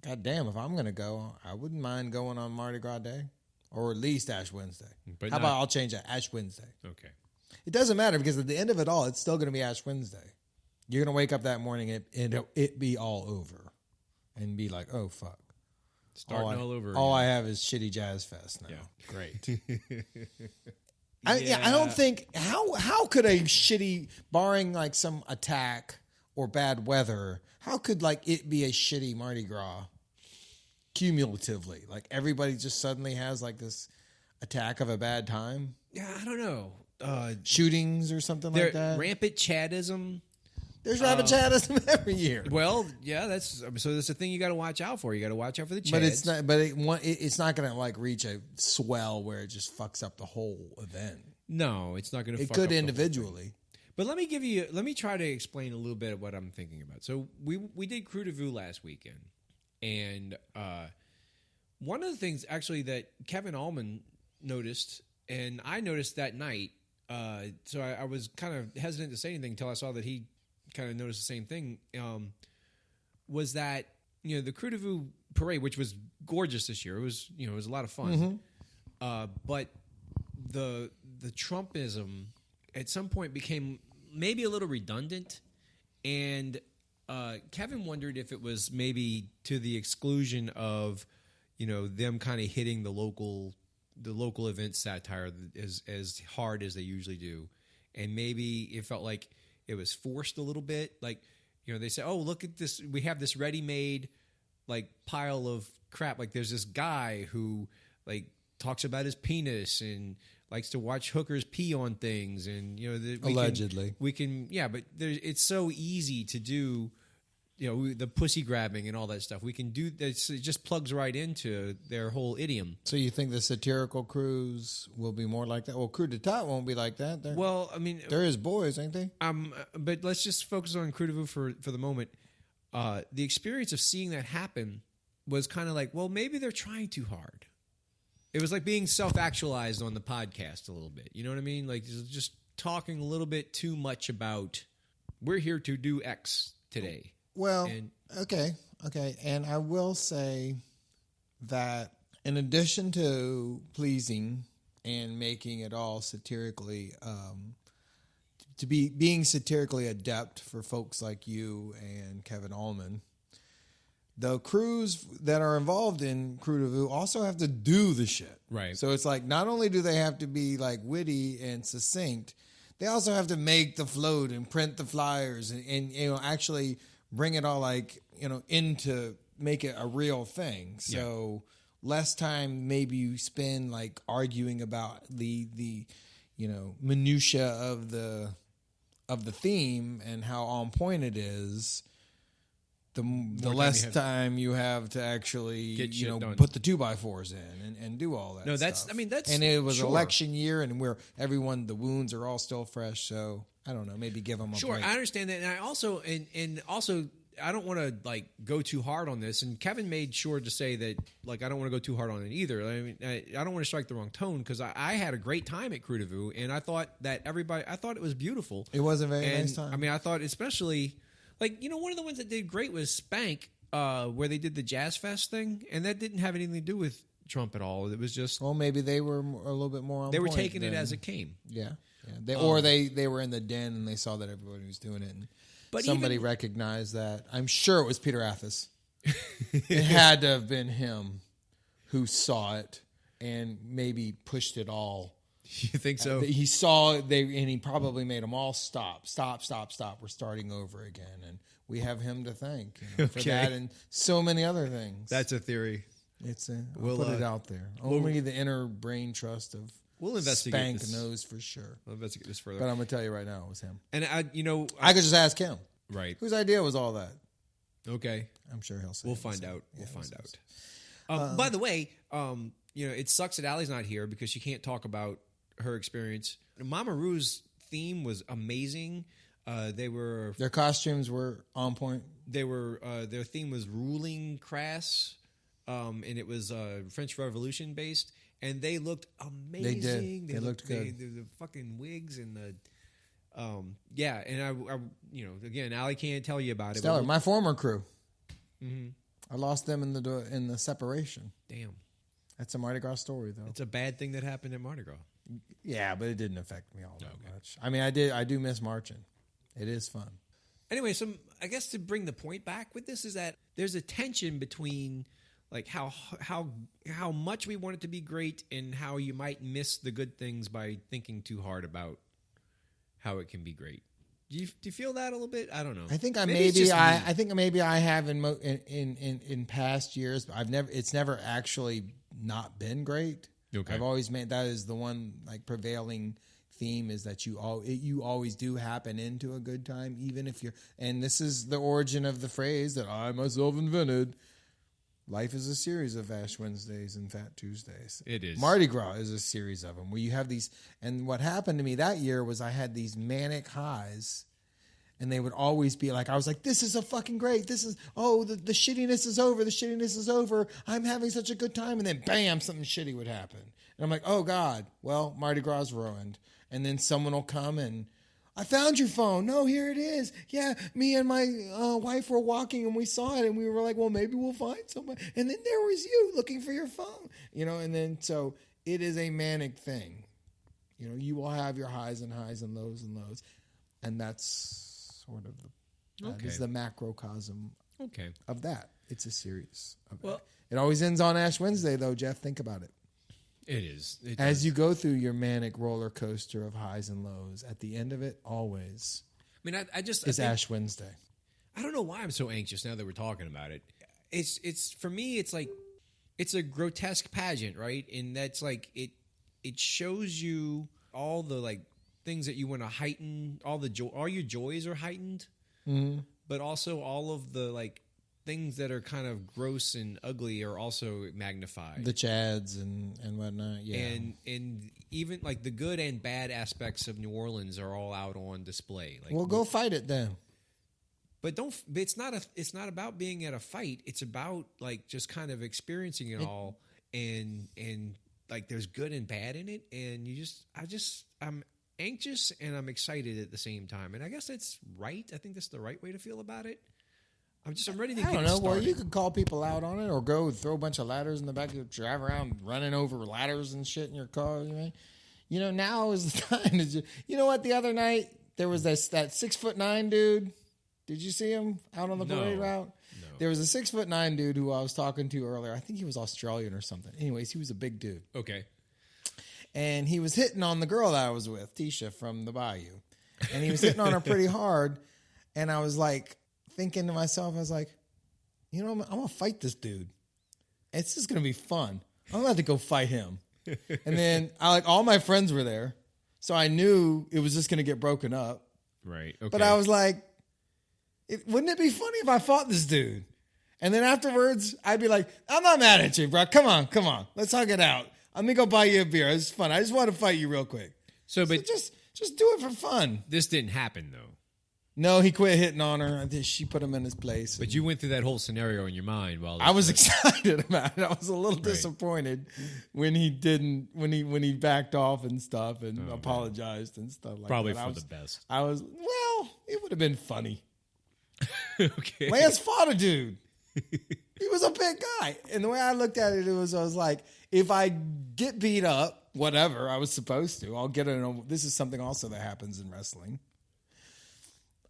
Speaker 9: goddamn, if I'm going to go, I wouldn't mind going on Mardi Gras Day, or at least Ash Wednesday. But how about I'll change that, Ash Wednesday.
Speaker 8: Okay.
Speaker 9: It doesn't matter, because at the end of it all, it's still going to be Ash Wednesday. You're going to wake up that morning and it be all over, and be like, oh, fuck.
Speaker 8: Starting all over again.
Speaker 9: All I have is shitty Jazz Fest now.
Speaker 8: Yeah.
Speaker 9: Great. I don't think how could a shitty, barring like some attack or bad weather, how could like it be a shitty Mardi Gras cumulatively? Like everybody just suddenly has like this attack of a bad time.
Speaker 8: Yeah, I don't know.
Speaker 9: Shootings or something like that.
Speaker 8: Rampant Chaddism.
Speaker 9: There's rampant Chaddism every year.
Speaker 8: Well, yeah, that's a thing you got to watch out for. You got to watch out for the Chads.
Speaker 9: But it's not. But it's not going to like reach a swell where it just fucks up the whole event.
Speaker 8: No, it's not going to.
Speaker 9: It could individually.
Speaker 8: But let me try to explain a little bit of what I'm thinking about. So we did Krewe Du Vieux last weekend, and one of the things actually that Kevin Allman noticed, and I noticed that night. So I was kind of hesitant to say anything until I saw that he kind of noticed the same thing, was that the Krewe Du Vieux parade, which was gorgeous this year, it was a lot of fun, but the Trumpism at some point became maybe a little redundant, and Kevin wondered if it was maybe to the exclusion of them kind of hitting the local event satire as hard as they usually do. And maybe it felt like it was forced a little bit. Like, they say, oh, look at this. We have this ready-made like pile of crap. Like there's this guy who like talks about his penis and likes to watch hookers pee on things. And,
Speaker 9: allegedly
Speaker 8: we can, but it's so easy to do, the pussy grabbing and all that stuff. We can do this. It just plugs right into their whole idiom.
Speaker 9: So you think the satirical crews will be more like that? Well, Crew de Tot won't be like that. They're his boys, ain't they?
Speaker 8: But let's just focus on Krewe Du Vieux for the moment. The experience of seeing that happen was kind of like, well, maybe they're trying too hard. It was like being self-actualized on the podcast a little bit. You know what I mean? Like just talking a little bit too much about, we're here to do X today.
Speaker 9: Well, okay. And I will say that in addition to pleasing and making it all satirically, being satirically adept for folks like you and Kevin Allman, the crews that are involved in Krewe Du Vieux also have to do the shit.
Speaker 8: Right.
Speaker 9: So it's like not only do they have to be like witty and succinct, they also have to make the float and print the flyers and actually bring it all into make it a real thing. So less time maybe you spend like arguing about the minutia of the theme and how on point it is. The less time you have to actually put the 2x4s in and do all that.
Speaker 8: No, that's
Speaker 9: stuff.
Speaker 8: that's
Speaker 9: and it was election year and where the wounds are all still fresh. So I don't know, maybe give them a break.
Speaker 8: I understand that, and I also I don't want to like go too hard on this. And Kevin made sure to say that like I don't want to go too hard on it either. I mean, I don't want to strike the wrong tone because I had a great time at Krewe Du Vieux, and I thought that I thought it was beautiful.
Speaker 9: It was a very nice time.
Speaker 8: I mean, I thought especially like one of the ones that did great was Spank, where they did the Jazz Fest thing, and that didn't have anything to do with Trump at all. It was just
Speaker 9: maybe they were a little bit more on
Speaker 8: they were
Speaker 9: point
Speaker 8: taking it as it came.
Speaker 9: Yeah. They were in the den and they saw that everybody was doing it. And but somebody recognized that. I'm sure it was Peter Athas. It had to have been him who saw it and maybe pushed it all.
Speaker 8: You think so?
Speaker 9: He saw it, and he probably made them all stop. We're starting over again. And we have him to thank for that and so many other things.
Speaker 8: That's a theory.
Speaker 9: We'll put it out there. Only the inner brain trust of
Speaker 8: we'll investigate
Speaker 9: Spank
Speaker 8: this.
Speaker 9: knows for sure.
Speaker 8: We'll investigate this further.
Speaker 9: But I'm going to tell you right now, it was him.
Speaker 8: And I
Speaker 9: could just ask him.
Speaker 8: Right.
Speaker 9: Whose idea was all that?
Speaker 8: Okay.
Speaker 9: I'm sure he'll say.
Speaker 8: We'll find out. We'll find out. By the way, it sucks that Allie's not here because she can't talk about her experience. Mama Rue's theme was amazing. Their
Speaker 9: costumes were on point.
Speaker 8: Their theme was ruling crass, and it was French Revolution based. And they looked amazing.
Speaker 9: They did. They looked good.
Speaker 8: The fucking wigs and the, And I again, Allie can't tell you about it.
Speaker 9: Stellar, my former crew. Mm-hmm. I lost them in the separation.
Speaker 8: Damn,
Speaker 9: that's a Mardi Gras story, though.
Speaker 8: It's a bad thing that happened at Mardi Gras.
Speaker 9: Yeah, but it didn't affect me all that much. I mean, I do miss marching. It is fun.
Speaker 8: Anyway, I guess to bring the point back with this is that there's a tension between like how much we want it to be great and how you might miss the good things by thinking too hard about how it can be great. Do you feel that a little bit? I don't know.
Speaker 9: I think maybe I have in past years. But it's never actually not been great.
Speaker 8: Okay.
Speaker 9: I've always made that is the one like prevailing theme is that you always do happen into a good time, even if you're. And this is the origin of the phrase that I myself invented. Life is a series of Ash Wednesdays and Fat Tuesdays.
Speaker 8: It is.
Speaker 9: Mardi Gras is a series of them where you have these. And what happened to me that year was I had these manic highs, and they would always be like, I was like, this is a fucking great. This is, the shittiness is over. The shittiness is over. I'm having such a good time. And then bam, something shitty would happen. And I'm like, oh God, well, Mardi Gras is ruined. And then someone will come and, I found your phone. No, here it is. Yeah, me and my wife were walking and we saw it and we were like, well, maybe we'll find somebody. And then there was you looking for your phone, and then so it is a manic thing. You will have your highs and lows and lows. And that's sort of that is the macrocosm of that. It's a series of It always ends on Ash Wednesday, though, Jeff. Think about it.
Speaker 8: It is.
Speaker 9: As you go through your manic roller coaster of highs and lows, at the end of it, always.
Speaker 8: I mean, I think
Speaker 9: Ash Wednesday.
Speaker 8: I don't know why I'm so anxious now that we're talking about it. It's for me. It's like it's a grotesque pageant, right? And that's like it shows you all the like things that you want to heighten. All your joys are heightened, but also all of the like things that are kind of gross and ugly are also magnified.
Speaker 9: The chads and whatnot, yeah.
Speaker 8: And even like the good and bad aspects of New Orleans are all out on display. Like,
Speaker 9: well, go fight it then.
Speaker 8: But it's not about being at a fight. It's about like just kind of experiencing it all and like there's good and bad in it. And I'm anxious and I'm excited at the same time. And I guess that's right. I think that's the right way to feel about it. I'm ready to get started.
Speaker 9: Well, you could call people out on it or go throw a bunch of ladders in the back, drive around running over ladders and shit in your car. You know, now is the time to you know what? The other night, there was that 6'9" dude. Did you see him out on the parade route?
Speaker 8: No.
Speaker 9: There was a 6'9" dude who I was talking to earlier. I think he was Australian or something. Anyways, he was a big dude.
Speaker 8: Okay.
Speaker 9: And he was hitting on the girl that I was with, Tisha from the Bayou. And he was hitting on her pretty hard. And I was like, thinking to myself, I was like, you know, I'm going to fight this dude. It's just going to be fun. I'm going to have to go fight him. And then all my friends were there. So I knew it was just going to get broken up.
Speaker 8: Right. Okay.
Speaker 9: But I was like, wouldn't it be funny if I fought this dude? And then afterwards, I'd be like, I'm not mad at you, bro. Come on. Let's hug it out. Let me go buy you a beer. It's fun. I just want to fight you real quick.
Speaker 8: So
Speaker 9: just do it for fun.
Speaker 8: This didn't happen, though.
Speaker 9: No, he quit hitting on her. I think she put him in his place.
Speaker 8: But you went through that whole scenario in your mind while
Speaker 9: I was excited about it. I was a little disappointed when he didn't, when he backed off and stuff and apologized and stuff like
Speaker 8: Probably
Speaker 9: that.
Speaker 8: Probably for the best.
Speaker 9: It would have been funny.
Speaker 8: Okay.
Speaker 9: Lance fought a dude. He was a big guy. And the way I looked at it, I was like, if I get beat up, whatever I was supposed to, I'll get it. This is something also that happens in wrestling.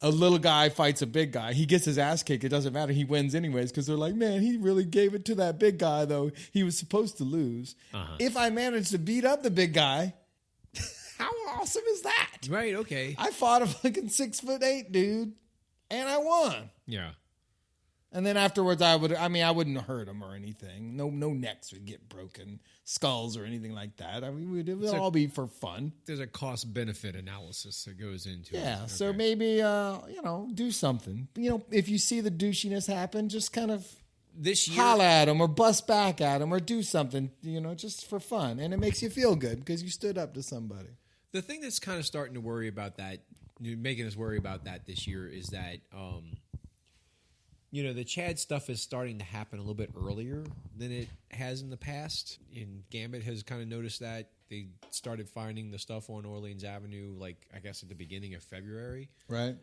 Speaker 9: A little guy fights a big guy. He gets his ass kicked. It doesn't matter. He wins anyways because they're like, man, he really gave it to that big guy, though. He was supposed to lose. If I manage to beat up the big guy, how awesome is that?
Speaker 8: Right, okay.
Speaker 9: I fought a fucking 6'8" dude, and I won.
Speaker 8: Yeah.
Speaker 9: And then afterwards, I wouldn't hurt him or anything. No necks would get broken, skulls or anything like that. I mean, it would all be for fun.
Speaker 8: There's a cost-benefit analysis that goes into it.
Speaker 9: Yeah,
Speaker 8: Okay.
Speaker 9: so maybe, do something. If you see the douchiness happen, just kind of
Speaker 8: this year,
Speaker 9: holla at him or bust back at him or do something, just for fun. And it makes you feel good because you stood up to somebody.
Speaker 8: The thing that's kind of starting to worry about that, making us worry about that this year is that, the Chad stuff is starting to happen a little bit earlier than it has in the past. And Gambit has kind of noticed that. They started finding the stuff on Orleans Avenue, I guess at the beginning of February.
Speaker 9: Right.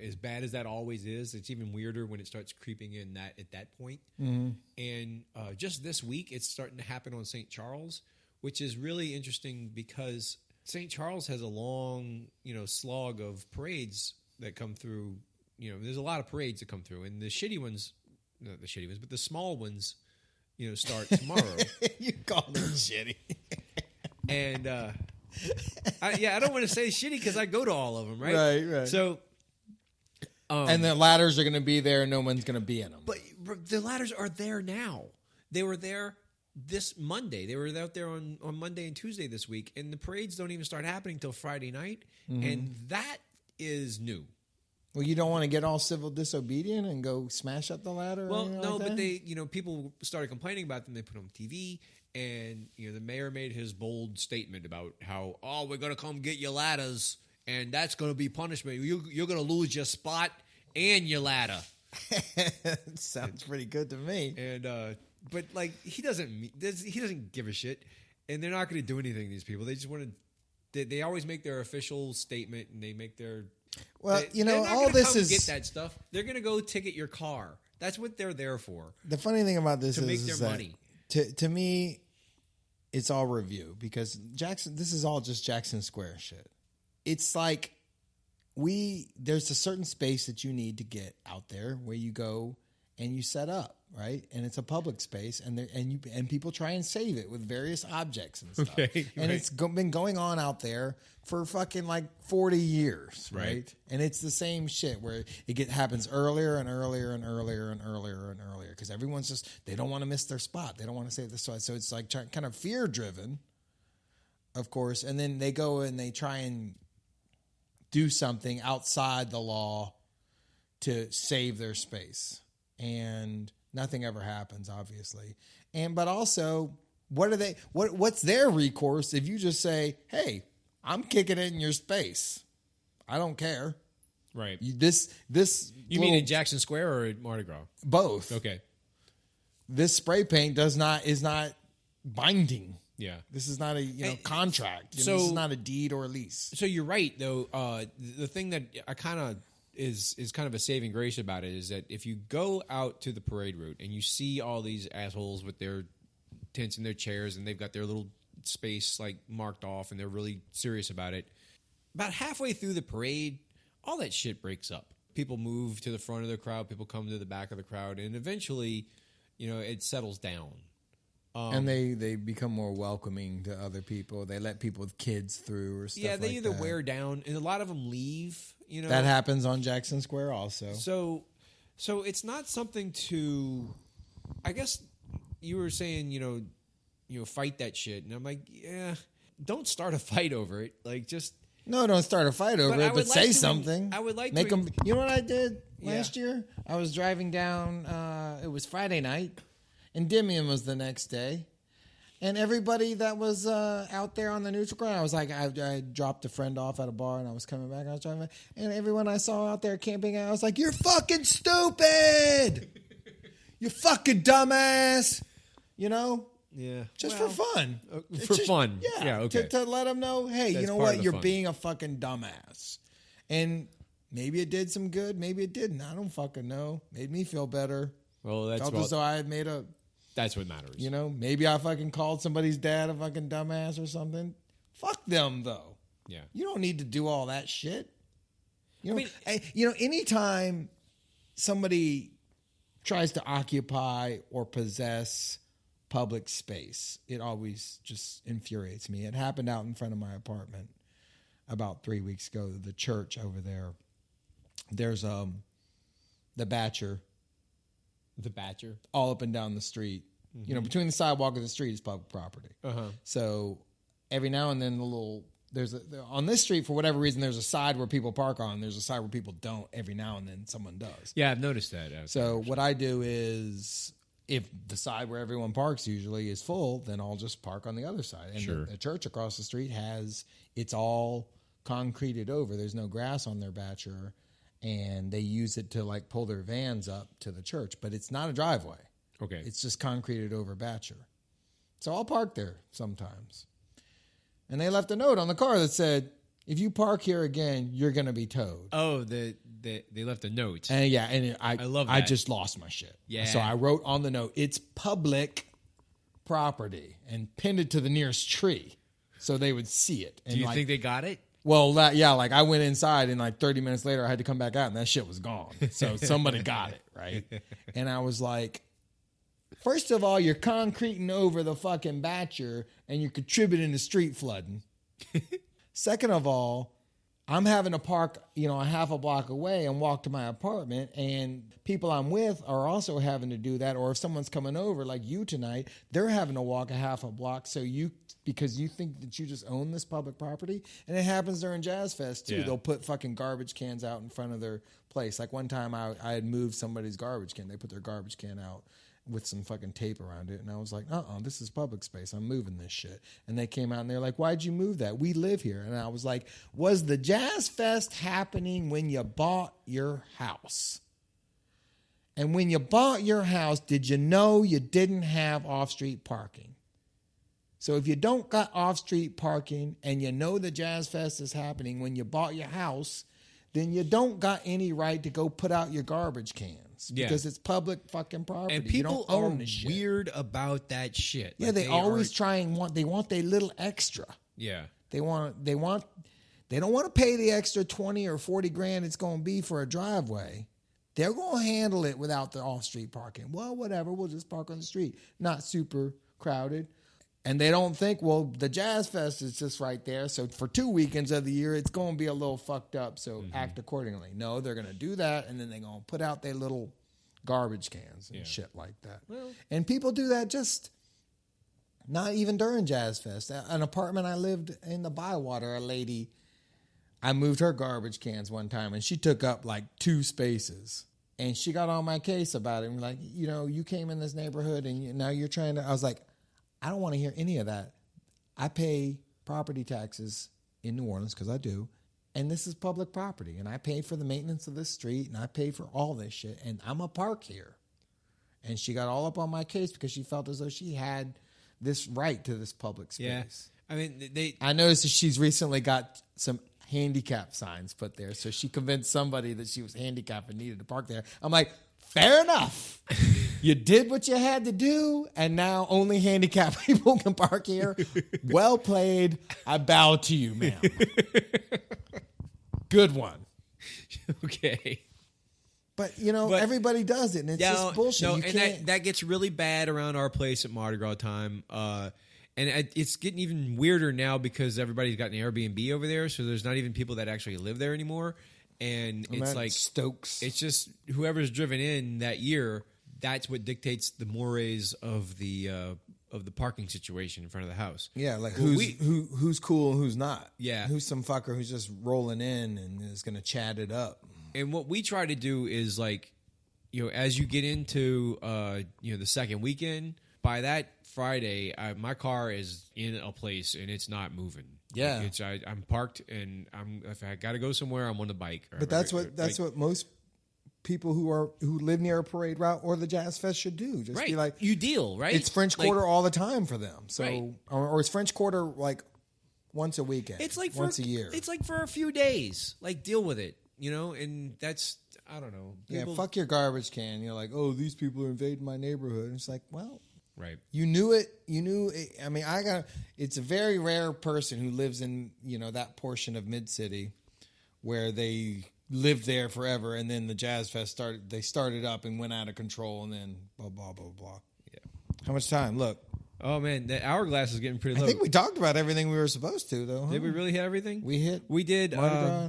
Speaker 8: As bad as that always is, it's even weirder when it starts creeping in at that point.
Speaker 9: Mm-hmm.
Speaker 8: And just this week, it's starting to happen on St. Charles, which is really interesting because St. Charles has a long, slog of parades that come through. There's a lot of parades that come through, and the shitty ones, not the shitty ones, but the small ones, start tomorrow.
Speaker 9: You call them shitty.
Speaker 8: And, I don't want to say shitty because I go to all of them, right?
Speaker 9: Right.
Speaker 8: So,
Speaker 9: and the ladders are going to be there, and no one's going to be in them.
Speaker 8: But the ladders are there now. They were there this Monday. They were out there on Monday and Tuesday this week, and the parades don't even start happening until Friday night, and that is new.
Speaker 9: Well, you don't want to get all civil disobedient and go smash up the ladder?
Speaker 8: Well, no,
Speaker 9: like
Speaker 8: but
Speaker 9: that?
Speaker 8: they, people started complaining about them. They put on TV, and the mayor made his bold statement about how, we're going to come get your ladders, and that's going to be punishment. You're going to lose your spot and your ladder.
Speaker 9: Sounds pretty good to me.
Speaker 8: And but he doesn't give a shit, and they're not going to do anything. These people, they just want to. They always make their official statement, and they make their.
Speaker 9: Well,
Speaker 8: all
Speaker 9: this is
Speaker 8: get that stuff. They're going to go ticket your car. That's what they're there for.
Speaker 9: The funny thing about this
Speaker 8: to
Speaker 9: is
Speaker 8: make their
Speaker 9: that
Speaker 8: money.
Speaker 9: To me, it's all review because Jackson. This is all just Jackson Square shit. It's like there's a certain space that you need to get out there where you go and you set up right? And it's a public space, and people try and save it with various objects and stuff.
Speaker 8: Okay,
Speaker 9: and
Speaker 8: right.
Speaker 9: it's been going on out there for fucking like 40 years, right? And it's the same shit where happens earlier and earlier and earlier and earlier and earlier because everyone's just, they don't want to miss their spot. They don't want to save this spot. So it's like kind of fear driven, of course. And then they go and they try and do something outside the law to save their space. And nothing ever happens, obviously. But also, what's their recourse if you just say, hey, I'm kicking it in your space. I don't care.
Speaker 8: Right.
Speaker 9: You
Speaker 8: mean in Jackson Square or at Mardi Gras?
Speaker 9: Both.
Speaker 8: Okay.
Speaker 9: This spray paint is not binding.
Speaker 8: Yeah.
Speaker 9: This is not a contract.
Speaker 8: So
Speaker 9: this is not a deed or a lease.
Speaker 8: So you're right, though. The thing that I kind of is kind of a saving grace about it is that if you go out to the parade route and you see all these assholes with their tents and their chairs and they've got their little space like marked off and they're really serious about it, about halfway through the parade, all that shit breaks up. People move to the front of the crowd, people come to the back of the crowd, and eventually, it settles down.
Speaker 9: And they become more welcoming to other people. They let people with kids through or stuff.
Speaker 8: Yeah, they
Speaker 9: like
Speaker 8: either
Speaker 9: that.
Speaker 8: wear down, and a lot of them leave.
Speaker 9: That happens on Jackson Square also.
Speaker 8: So it's not something to. I guess you were saying, fight that shit, and I'm like, yeah, don't start a fight over it. Like, just
Speaker 9: no, don't start a fight over it, but say something.
Speaker 8: I would like
Speaker 9: make
Speaker 8: to
Speaker 9: them. You know what I did last year? I was driving down. It was Friday night. Endymion was the next day. And everybody that was out there on the neutral ground, I was like, I dropped a friend off at a bar and I was coming back. I was driving, and everyone I saw out there camping out, I was like, you're fucking stupid. You fucking dumbass.
Speaker 8: Yeah.
Speaker 9: Just for fun.
Speaker 8: Fun.
Speaker 9: Yeah.
Speaker 8: Okay.
Speaker 9: To let them know, hey,
Speaker 8: That's
Speaker 9: you know
Speaker 8: part of
Speaker 9: what?
Speaker 8: the
Speaker 9: You're
Speaker 8: fun.
Speaker 9: being a fucking dumbass. And maybe it did some good. Maybe it didn't. I don't fucking know. Made me feel better.
Speaker 8: Well,
Speaker 9: Felt as though I had made a...
Speaker 8: That's what matters.
Speaker 9: Maybe I fucking called somebody's dad a fucking dumbass or something. Fuck them, though.
Speaker 8: Yeah.
Speaker 9: You don't need to do all that shit. Anytime somebody tries to occupy or possess public space, it always just infuriates me. It happened out in front of my apartment about 3 weeks ago. The church over there. There's the Batcher.
Speaker 8: The Batcher?
Speaker 9: All up and down the street. Mm-hmm. Between the sidewalk and the street is public property. Uh-huh. So every now and then on this street, for whatever reason, there's a side where people park on. There's a side where people don't. Every now and then someone does.
Speaker 8: Yeah, I've noticed that.
Speaker 9: So what I do is, if the side where everyone parks usually is full, then I'll just park on the other side. And
Speaker 8: Sure.
Speaker 9: the church across the street it's all concreted over. There's no grass on their Batcher. And they use it to like pull their vans up to the church, but it's not a driveway.
Speaker 8: Okay.
Speaker 9: It's just concreted over Batcher. So I'll park there sometimes. And they left a note on the car that said, if you park here again, you're going to be towed.
Speaker 8: Oh, they left a note.
Speaker 9: And I
Speaker 8: love that.
Speaker 9: I just lost my shit.
Speaker 8: Yeah.
Speaker 9: So I wrote on the note, it's public property, and pinned it to the nearest tree so they would see it. And
Speaker 8: Do you think they got it?
Speaker 9: Well, I went inside and like 30 minutes later I had to come back out and that shit was gone. So somebody got it, right? And I was like, first of all, you're concreting over the fucking Batcher and you're contributing to street flooding. Second of all, I'm having to park, a half a block away and walk to my apartment, and people I'm with are also having to do that. Or if someone's coming over, like you tonight, they're having to walk a half a block because you think that you just own this public property. And it happens during Jazz Fest too.
Speaker 8: Yeah.
Speaker 9: They'll put fucking garbage cans out in front of their place. Like one time I had moved somebody's garbage can. They put their garbage can out with some fucking tape around it. And I was like, this is public space. I'm moving this shit. And they came out and they're like, why'd you move that? We live here. And I was like, was the Jazz Fest happening when you bought your house? And when you bought your house, did you know you didn't have off-street parking? So if you don't got off-street parking and you know the Jazz Fest is happening when you bought your house, then you don't got any right to go put out your garbage cans because it's public fucking property.
Speaker 8: And people
Speaker 9: you don't own
Speaker 8: are
Speaker 9: the shit.
Speaker 8: weird about that shit.
Speaker 9: Yeah,
Speaker 8: Like,
Speaker 9: they always try and want their little extra.
Speaker 8: Yeah.
Speaker 9: They don't want to pay the extra 20 or 40 grand it's going to be for a driveway. They're going to handle it without the off-street parking. Well, whatever. We'll just park on the street. Not super crowded. And they don't think, well, the Jazz Fest is just right there. So for 2 weekends of the year, it's going to be a little fucked up. So act accordingly. No, they're going to do that. And then they're going to put out their little garbage cans and shit like that. Well, and people do that just not even during Jazz Fest. An apartment I lived in the Bywater, a lady, I moved her garbage cans one time and she took up like 2 spaces. And she got on my case about it. And like, you know, you came in this neighborhood and now you're trying to, I was like, I don't want to hear any of that. I pay property taxes in New Orleans because I do. And this is public property. And I pay for the maintenance of this street and I pay for all this shit. And I'm a park here. And she got all up on my case because she felt as though she had this right to this public space.
Speaker 8: Yeah. I mean,
Speaker 9: I noticed that she's recently got some handicap signs put there. So she convinced somebody that she was handicapped and needed to park there. I'm like, fair enough. You did what you had to do, and now only handicapped people can park here. Well played. I bow to you, ma'am. Good one.
Speaker 8: Okay.
Speaker 9: But, you know, everybody does it, and it's just bullshit.
Speaker 8: No,
Speaker 9: you
Speaker 8: and
Speaker 9: can't.
Speaker 8: that gets really bad around our place at Mardi Gras time. And it's getting even weirder now because everybody's got an Airbnb over there, so there's not even people that actually live there anymore. And it's like
Speaker 9: Stokes.
Speaker 8: It's just whoever's driven in that year. That's what dictates the mores of the parking situation in front of the house.
Speaker 9: Yeah, like who's cool and who's not.
Speaker 8: Yeah,
Speaker 9: who's some fucker who's just rolling in and is going to chat it up.
Speaker 8: And what we try to do is like, you know, as you get into the second weekend, by that Friday, my car is in a place and it's not moving.
Speaker 9: Yeah,
Speaker 8: like I'm parked and if I got to go somewhere, I'm on the bike.
Speaker 9: But that's what most people who live near a parade route or the Jazz Fest should do. Just be like,
Speaker 8: you deal, right?
Speaker 9: It's French Quarter all the time for them. So or it's French Quarter like once a weekend.
Speaker 8: It's like
Speaker 9: once a year.
Speaker 8: It's like for a few days. Like deal with it, you know. And that's I don't know.
Speaker 9: People, fuck your garbage can. You're like, oh, these people are invading my neighborhood. And it's like, well,
Speaker 8: right.
Speaker 9: You knew it. You knew it. I mean, it's a very rare person who lives in, you know, that portion of Mid-City where they lived there forever, and then the Jazz Fest started up and went out of control, and then blah, blah, blah, blah. Yeah. How much time? Look.
Speaker 8: Oh, man, the hourglass is getting pretty low.
Speaker 9: I think we talked about everything we were supposed to, though.
Speaker 8: Did we really hit everything?
Speaker 9: We
Speaker 8: did.
Speaker 9: Mardi Gras.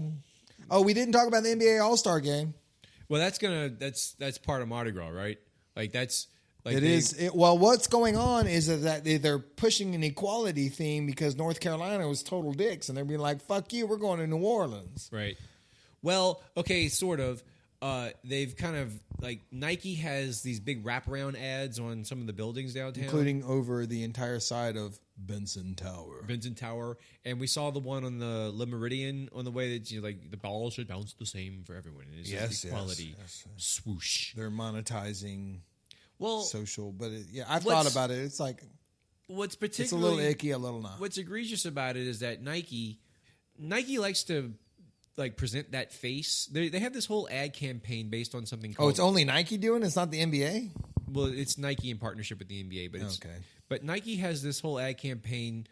Speaker 9: Oh, we didn't talk about the NBA All-Star game.
Speaker 8: Well, that's part of Mardi Gras, right? Like that's... Like
Speaker 9: it is. Well, what's going on is that they're pushing an equality theme because North Carolina was total dicks, and they're being like, fuck you, we're going to New Orleans.
Speaker 8: Right. Well, okay, sort of. They've kind of, like, Nike has these big wraparound ads on some of the buildings downtown.
Speaker 9: Including over the entire side of Benson Tower. And we saw the one on the Le Meridian on the way that, you know, like, the ball should bounce the same for everyone. And it's equality. Yes. Swoosh. They're monetizing... social, but I've thought about it. It's like
Speaker 8: what's particularly
Speaker 9: it's a little icky, a little not.
Speaker 8: What's egregious about it is that Nike likes to like present that face. They have this whole ad campaign based on something called.
Speaker 9: Oh, it's only Nike doing it? It's not the NBA?
Speaker 8: Well, it's Nike in partnership with the NBA, but it's okay. But Nike has this whole ad campaign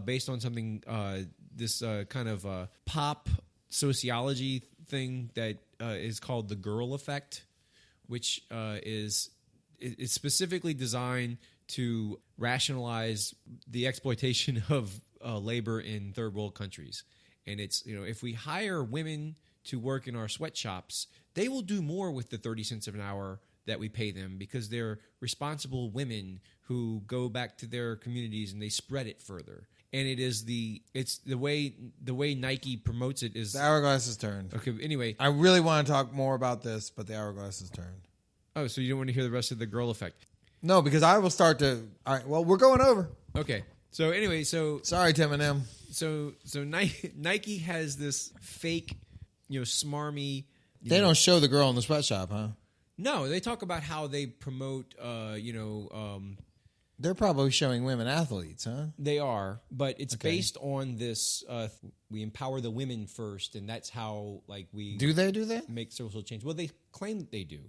Speaker 8: based on something this kind of pop sociology thing that is called the girl effect, which is. It's specifically designed to rationalize the exploitation of labor in third world countries. And it's, you know, if we hire women to work in our sweatshops, they will do more with the 30 cents an hour that we pay them because they're responsible women who go back to their communities and they spread it further. And it's the way Nike promotes it is
Speaker 9: the hourglass has turned.
Speaker 8: Okay, anyway,
Speaker 9: I really want to talk more about this, but the hourglass has turned.
Speaker 8: Oh, so you don't want to hear the rest of the girl effect?
Speaker 9: No, because I will start to. All right, well, we're going over.
Speaker 8: Okay. So anyway,
Speaker 9: sorry, Tim and M.
Speaker 8: So Nike has this fake, you know, smarmy.
Speaker 9: They don't show the girl in the sweatshop, huh?
Speaker 8: No, they talk about how they promote.
Speaker 9: They're probably showing women athletes, huh?
Speaker 8: They are, but it's based on this. We empower the women first, and that's how we
Speaker 9: do that
Speaker 8: make social change. Well, they claim that they do.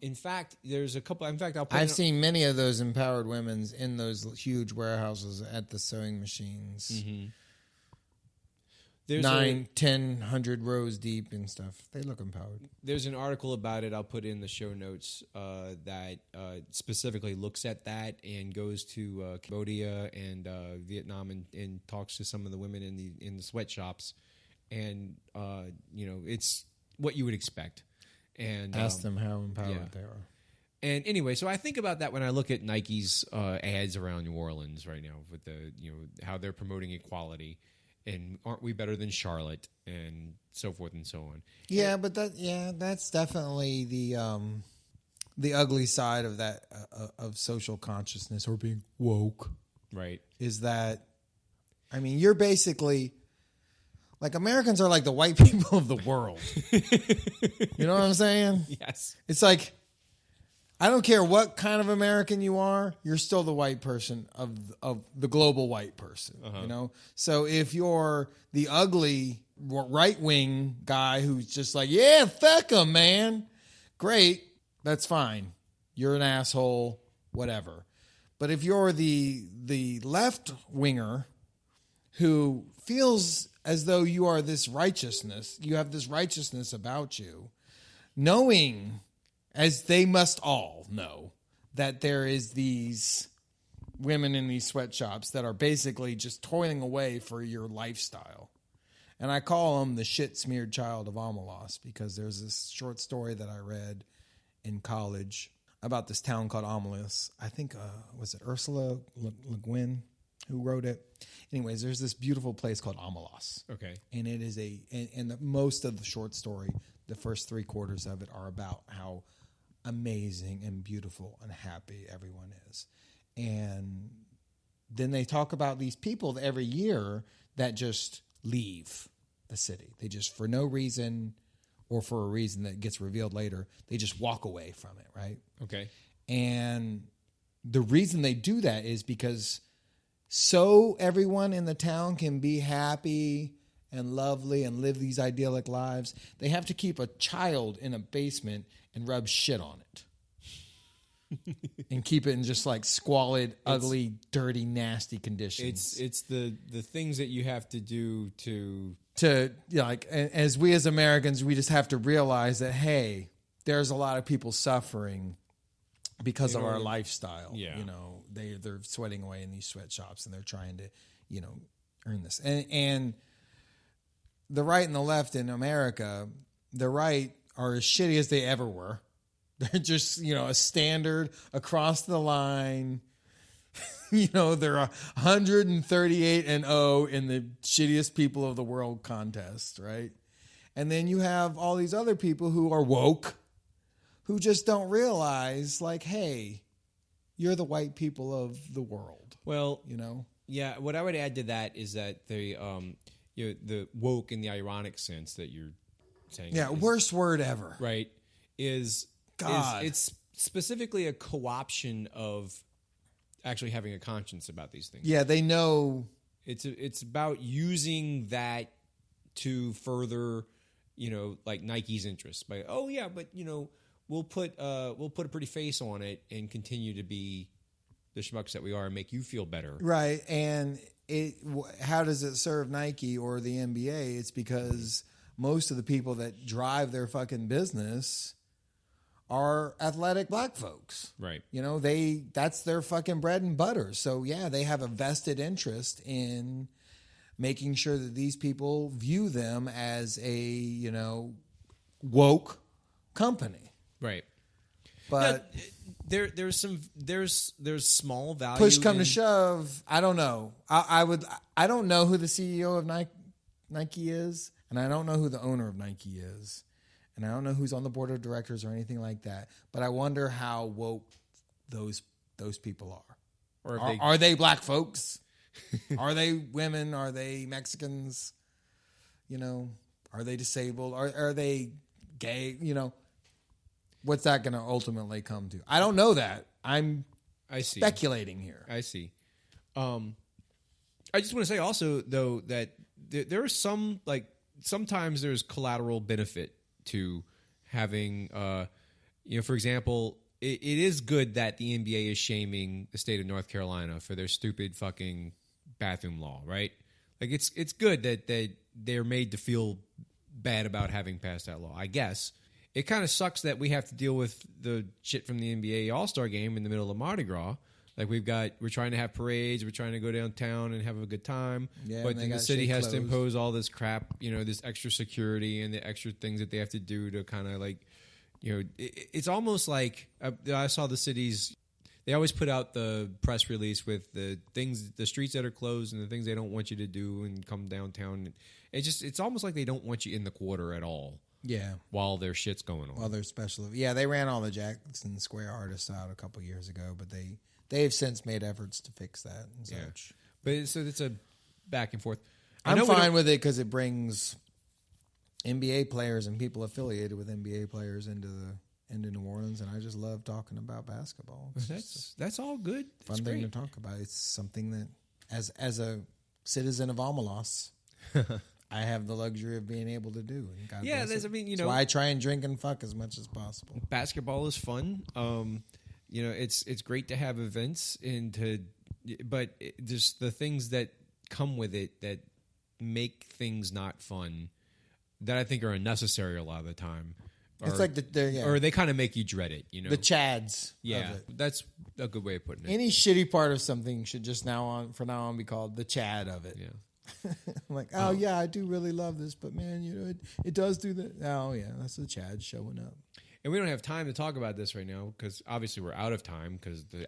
Speaker 8: In fact, there's a couple. In fact,
Speaker 9: I've seen many of those empowered women in those huge warehouses at the sewing machines.
Speaker 8: Mm-hmm. There's
Speaker 9: 9, 10, 100 rows deep and stuff. They look empowered.
Speaker 8: There's an article about it I'll put in the show notes that specifically looks at that and goes to Cambodia and Vietnam and talks to some of the women in the sweatshops, and it's what you would expect. And
Speaker 9: ask them how empowered they are.
Speaker 8: And anyway, so I think about that when I look at Nike's ads around New Orleans right now with the how they're promoting equality. And aren't we better than Charlotte, and so forth and so on?
Speaker 9: Yeah, but that's definitely the ugly side of that of social consciousness or being woke.
Speaker 8: Right.
Speaker 9: Is that, I mean, you're basically like Americans are like the white people of the world. You know what I'm saying?
Speaker 8: Yes.
Speaker 9: It's like, I don't care what kind of American you are, you're still the white person of the global white person, you know? So if you're the ugly right-wing guy who's just like, yeah, fuck them, man. Great. That's fine. You're an asshole, whatever. But if you're the left-winger who feels as though you are this righteousness, you have this righteousness about you, knowing, as they must all know, that there is these women in these sweatshops that are basically just toiling away for your lifestyle. And I call them the shit-smeared child of Omelas because there's this short story that I read in college about this town called Omelas. I think, was it Ursula Guin who wrote it? Anyways, there's this beautiful place called Omelas.
Speaker 8: Okay.
Speaker 9: And it is most of the short story, the first 3/4 of it are about how amazing and beautiful and happy everyone is. And then they talk about these people every year that just leave the city. They just, for no reason or for a reason that gets revealed later, they just walk away from it, right?
Speaker 8: Okay.
Speaker 9: And the reason they do that is because so everyone in the town can be happy and lovely and live these idyllic lives, they have to keep a child in a basement and rub shit on it. And keep it in just like squalid, ugly, dirty, nasty conditions.
Speaker 8: It's the things that you have to do to
Speaker 9: like, as we as Americans, we just have to realize that, hey, there's a lot of people suffering because of our lifestyle.
Speaker 8: Yeah.
Speaker 9: You know, they're sweating away in these sweatshops and they're trying to, earn this. And the right and the left in America, the right are as shitty as they ever were. They're just, a standard across the line. They're 138-0 in the shittiest people of the world contest, right? And then you have all these other people who are woke, who just don't realize, like, hey, you're the white people of the world.
Speaker 8: Well, yeah. What I would add to that is that the woke in the ironic sense that you're saying.
Speaker 9: Yeah, worst word ever.
Speaker 8: Right. It's specifically a co-option of actually having a conscience about these things.
Speaker 9: Yeah, they know.
Speaker 8: It's about using that to further, like Nike's interests by, we'll put a pretty face on it and continue to be the schmucks that we are and make you feel better.
Speaker 9: Right. And how does it serve Nike or the NBA? It's because most of the people that drive their fucking business are athletic black folks.
Speaker 8: Right.
Speaker 9: That's their fucking bread and butter. So yeah, they have a vested interest in making sure that these people view them as a, woke company.
Speaker 8: Right.
Speaker 9: But
Speaker 8: there's small value.
Speaker 9: Push come to shove, I don't know. I don't know who the CEO of Nike is, and I don't know who the owner of Nike is. And I don't know who's on the board of directors or anything like that. But I wonder how woke those people are. Or are they black folks? Are they women? Are they Mexicans? Are they disabled? Are they gay? What's that going to ultimately come to? I don't know that. I see. Speculating here.
Speaker 8: I see. I just want to say also, though, that there are some, like, sometimes there's collateral benefit to having, for example, it is good that the NBA is shaming the state of North Carolina for their stupid fucking bathroom law, right? Like it's good that they're made to feel bad about having passed that law, I guess. It kind of sucks that we have to deal with the shit from the NBA All-Star game in the middle of Mardi Gras. Like we're trying to have parades, we're trying to go downtown and have a good time, but then the city has to impose all this crap, this extra security and the extra things that they have to do to kind of like, it's almost like I saw the cities. They always put out the press release with the streets that are closed and the things they don't want you to do and come downtown. It's almost like they don't want you in the quarter at all.
Speaker 9: Yeah.
Speaker 8: While their shit's going on.
Speaker 9: While they're special. Yeah, they ran all the Jackson Square artists out a couple years ago, but they've since made efforts to fix that and such.
Speaker 8: But so it's a back and forth.
Speaker 9: I'm fine with it because it brings NBA players and people affiliated with NBA players into New Orleans, and I just love talking about basketball.
Speaker 8: That's all good.
Speaker 9: Fun thing to talk about. It's something that, as a citizen of Omelas, I have the luxury of being able to do. That's why I try and drink and fuck as much as possible.
Speaker 8: Basketball is fun. It's great to have events but there's the things that come with it that make things not fun that I think are unnecessary a lot of the time.
Speaker 9: It's like
Speaker 8: or they kind of make you dread it.
Speaker 9: The chads.
Speaker 8: Yeah,
Speaker 9: of it.
Speaker 8: That's a good way of putting it.
Speaker 9: Any shitty part of something should just from now on be called the chad of it.
Speaker 8: Yeah.
Speaker 9: Like, yeah, I do really love this, but man, it does do that. Oh yeah, that's the Chad showing up.
Speaker 8: And we don't have time to talk about this right now because obviously we're out of time because the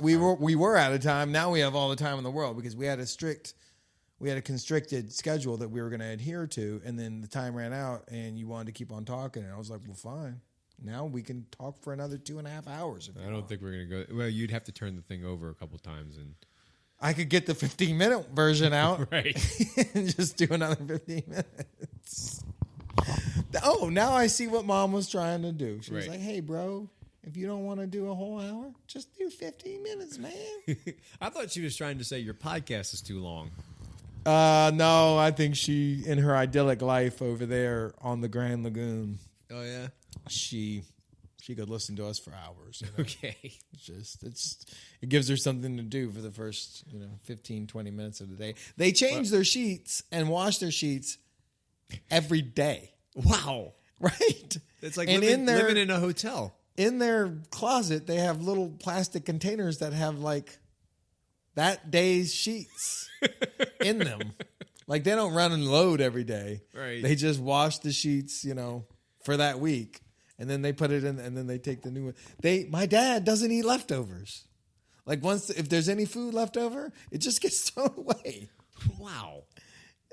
Speaker 9: we were out of time. Now we have all the time in the world because we had a constricted schedule that we were going to adhere to, and then the time ran out, and you wanted to keep on talking, and I was like, well, fine. Now we can talk for another 2.5 hours.
Speaker 8: I don't think we're going to go. Well, you'd have to turn the thing over a couple times and.
Speaker 9: I could get the 15-minute version out.
Speaker 8: Right.
Speaker 9: And just do another 15 minutes. Oh, now I see what Mom was trying to do. She was like, hey, bro, if you don't want to do a whole hour, just do 15 minutes, man.
Speaker 8: I thought she was trying to say your podcast is too long.
Speaker 9: No, I think she, in her idyllic life over there on the Grand Lagoon.
Speaker 8: Oh, yeah?
Speaker 9: She could listen to us for hours.
Speaker 8: Okay.
Speaker 9: It gives her something to do for the first 15, 20 minutes of the day. They change their sheets and wash their sheets every day.
Speaker 8: Wow.
Speaker 9: Right?
Speaker 8: It's like living in a hotel.
Speaker 9: In their closet, they have little plastic containers that have like that day's sheets in them. Like they don't run and load every day.
Speaker 8: Right.
Speaker 9: They just wash the sheets, for that week. And then they put it in, and then they take the new one. My dad doesn't eat leftovers. Like if there's any food left over, it just gets thrown away.
Speaker 8: Wow.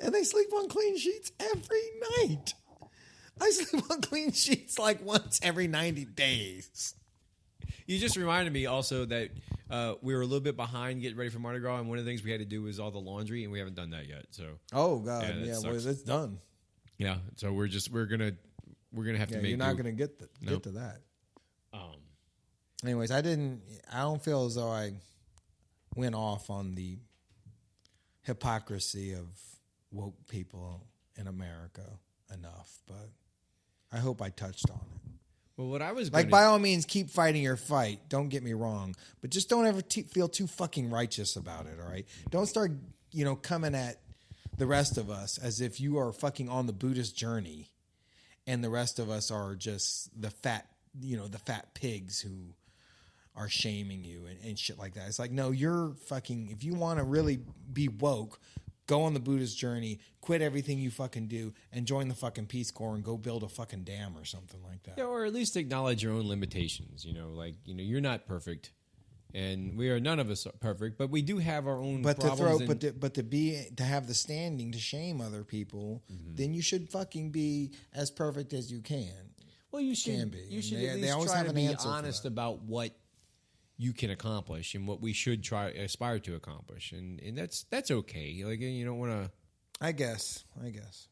Speaker 9: And they sleep on clean sheets every night. I sleep on clean sheets like once every 90 days.
Speaker 8: You just reminded me also that we were a little bit behind getting ready for Mardi Gras, and one of the things we had to do was all the laundry, and we haven't done that yet. So.
Speaker 9: Oh God, well, it's done.
Speaker 8: Yeah, so we're gonna have to make.
Speaker 9: You're not gonna get to that. Anyways, I don't feel as though I went off on the hypocrisy of woke people in America enough, but I hope I touched on it.
Speaker 8: Well, what I was
Speaker 9: by all means, keep fighting your fight. Don't get me wrong, but just don't ever feel too fucking righteous about it. All right, don't start coming at the rest of us as if you are fucking on the Buddhist journey, and the rest of us are just the fat pigs who are shaming you and shit like that. It's like, no, you're fucking, if you want to really be woke, go on the Buddhist journey, quit everything you fucking do, and join the fucking Peace Corps and go build a fucking dam or something like that.
Speaker 8: Yeah, or at least acknowledge your own limitations. You're not perfect, and none of us are perfect, but we do have our own problems.
Speaker 9: To have the standing to shame other people, then you should fucking be as perfect as you can.
Speaker 8: Well, you should. You should at least try to be honest about what you can accomplish and what we should aspire to accomplish, and that's okay. Like, you don't want to.
Speaker 9: I guess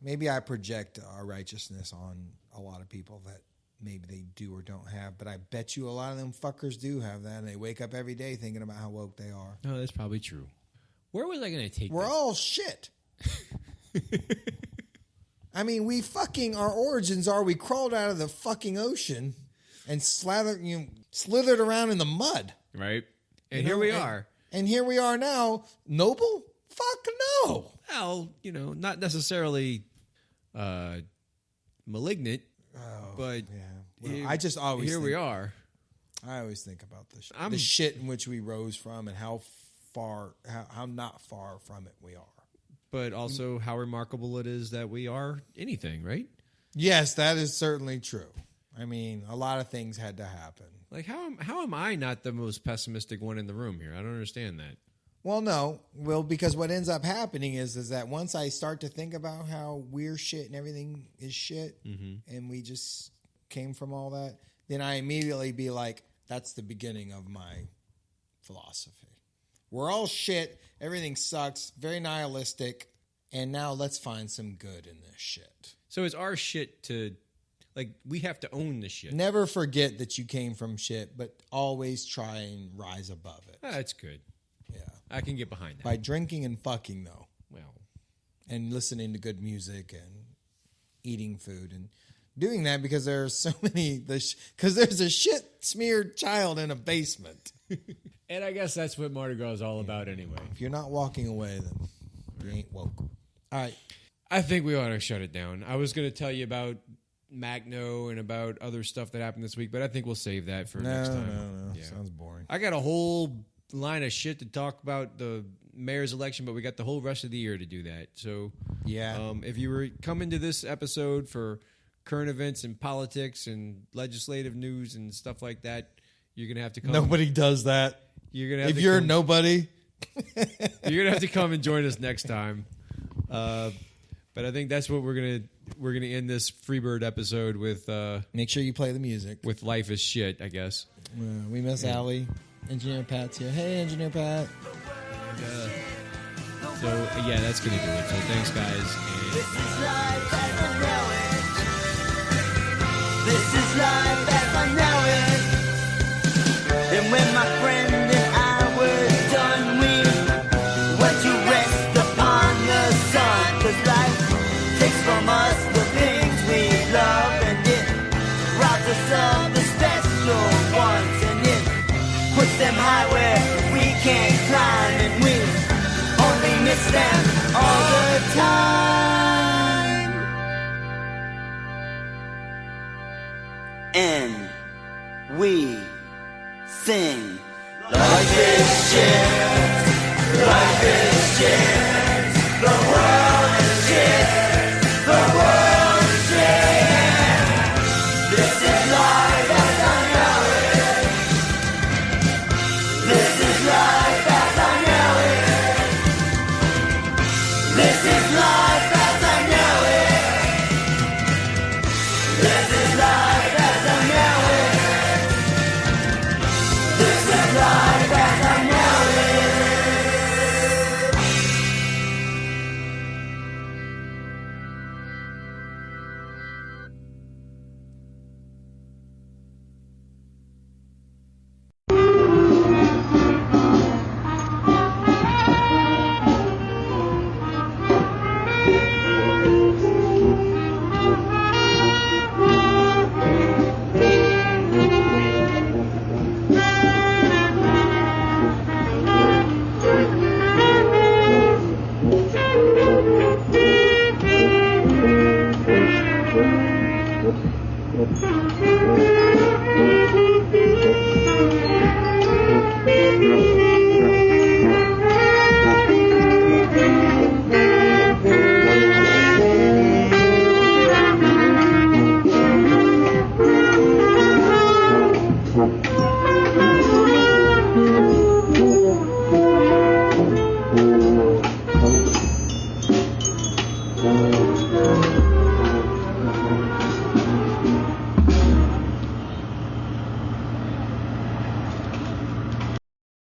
Speaker 9: maybe I project our righteousness on a lot of people that maybe they do or don't have, but I bet you a lot of them fuckers do have that, and they wake up every day thinking about how woke they are.
Speaker 8: No, that's probably true. Where was I going to take?
Speaker 9: We're
Speaker 8: this?
Speaker 9: all shit. I mean, our origins are we crawled out of the fucking ocean and slithered around in the mud.
Speaker 8: Right. And here we are.
Speaker 9: And here we are now. Noble? Fuck no.
Speaker 8: well, not necessarily malignant, but
Speaker 9: I just always
Speaker 8: we are.
Speaker 9: I always think about the shit in which we rose from and how not far from it we are.
Speaker 8: But also how remarkable it is that we are anything, right?
Speaker 9: Yes, that is certainly true. I mean, a lot of things had to happen.
Speaker 8: Like, how am I not the most pessimistic one in the room here? I don't understand that.
Speaker 9: Well, no. Well, because what ends up happening is that once I start to think about how we're shit and everything is shit, and we just came from all that, then I immediately be like, that's the beginning of my philosophy. We're all shit. Everything sucks. Very nihilistic. And now let's find some good in this shit.
Speaker 8: So it's our shit to, like, we have to own the shit.
Speaker 9: Never forget that you came from shit, but always try and rise above it.
Speaker 8: That's good.
Speaker 9: Yeah.
Speaker 8: I can get behind that.
Speaker 9: By drinking and fucking, though.
Speaker 8: Well.
Speaker 9: And listening to good music and eating food and doing that because there are so many, because there's a shit smeared child in a basement.
Speaker 8: And I guess that's what Mardi Gras is all about anyway.
Speaker 9: If you're not walking away, then you ain't woke. All right.
Speaker 8: I think we ought to shut it down. I was going to tell you about Macno and about other stuff that happened this week, but I think we'll save that for next time.
Speaker 9: No. Yeah. Sounds boring.
Speaker 8: I got a whole line of shit to talk about the mayor's election, but we got the whole rest of the year to do that. So,
Speaker 9: yeah.
Speaker 8: If you were coming to this episode for current events and politics and legislative news and stuff like that, you're going to have to come.
Speaker 9: Nobody does that.
Speaker 8: You're gonna have
Speaker 9: if
Speaker 8: to
Speaker 9: you're
Speaker 8: come,
Speaker 9: nobody,
Speaker 8: you're gonna have to come and join us next time. But I think that's what we're gonna end this Freebird episode with.
Speaker 9: Make sure you play the music
Speaker 8: with "Life Is Shit." I guess
Speaker 9: we miss Allie. Engineer Pat's here. Hey, Engineer Pat.
Speaker 8: So yeah, that's gonna do it. So thanks, guys.
Speaker 10: This is life as I know it. This is life as I know it. And when my friend and I were done, we went to rest upon the sun. 'Cause life takes from us the things we love, and it robs us of the special ones, and it puts them high where we can't climb, and we only miss them all the time. And we sing. Life is shit. Life is shit. The world is shit. The world is shit. This is life as I know it. This is life as I know it. This is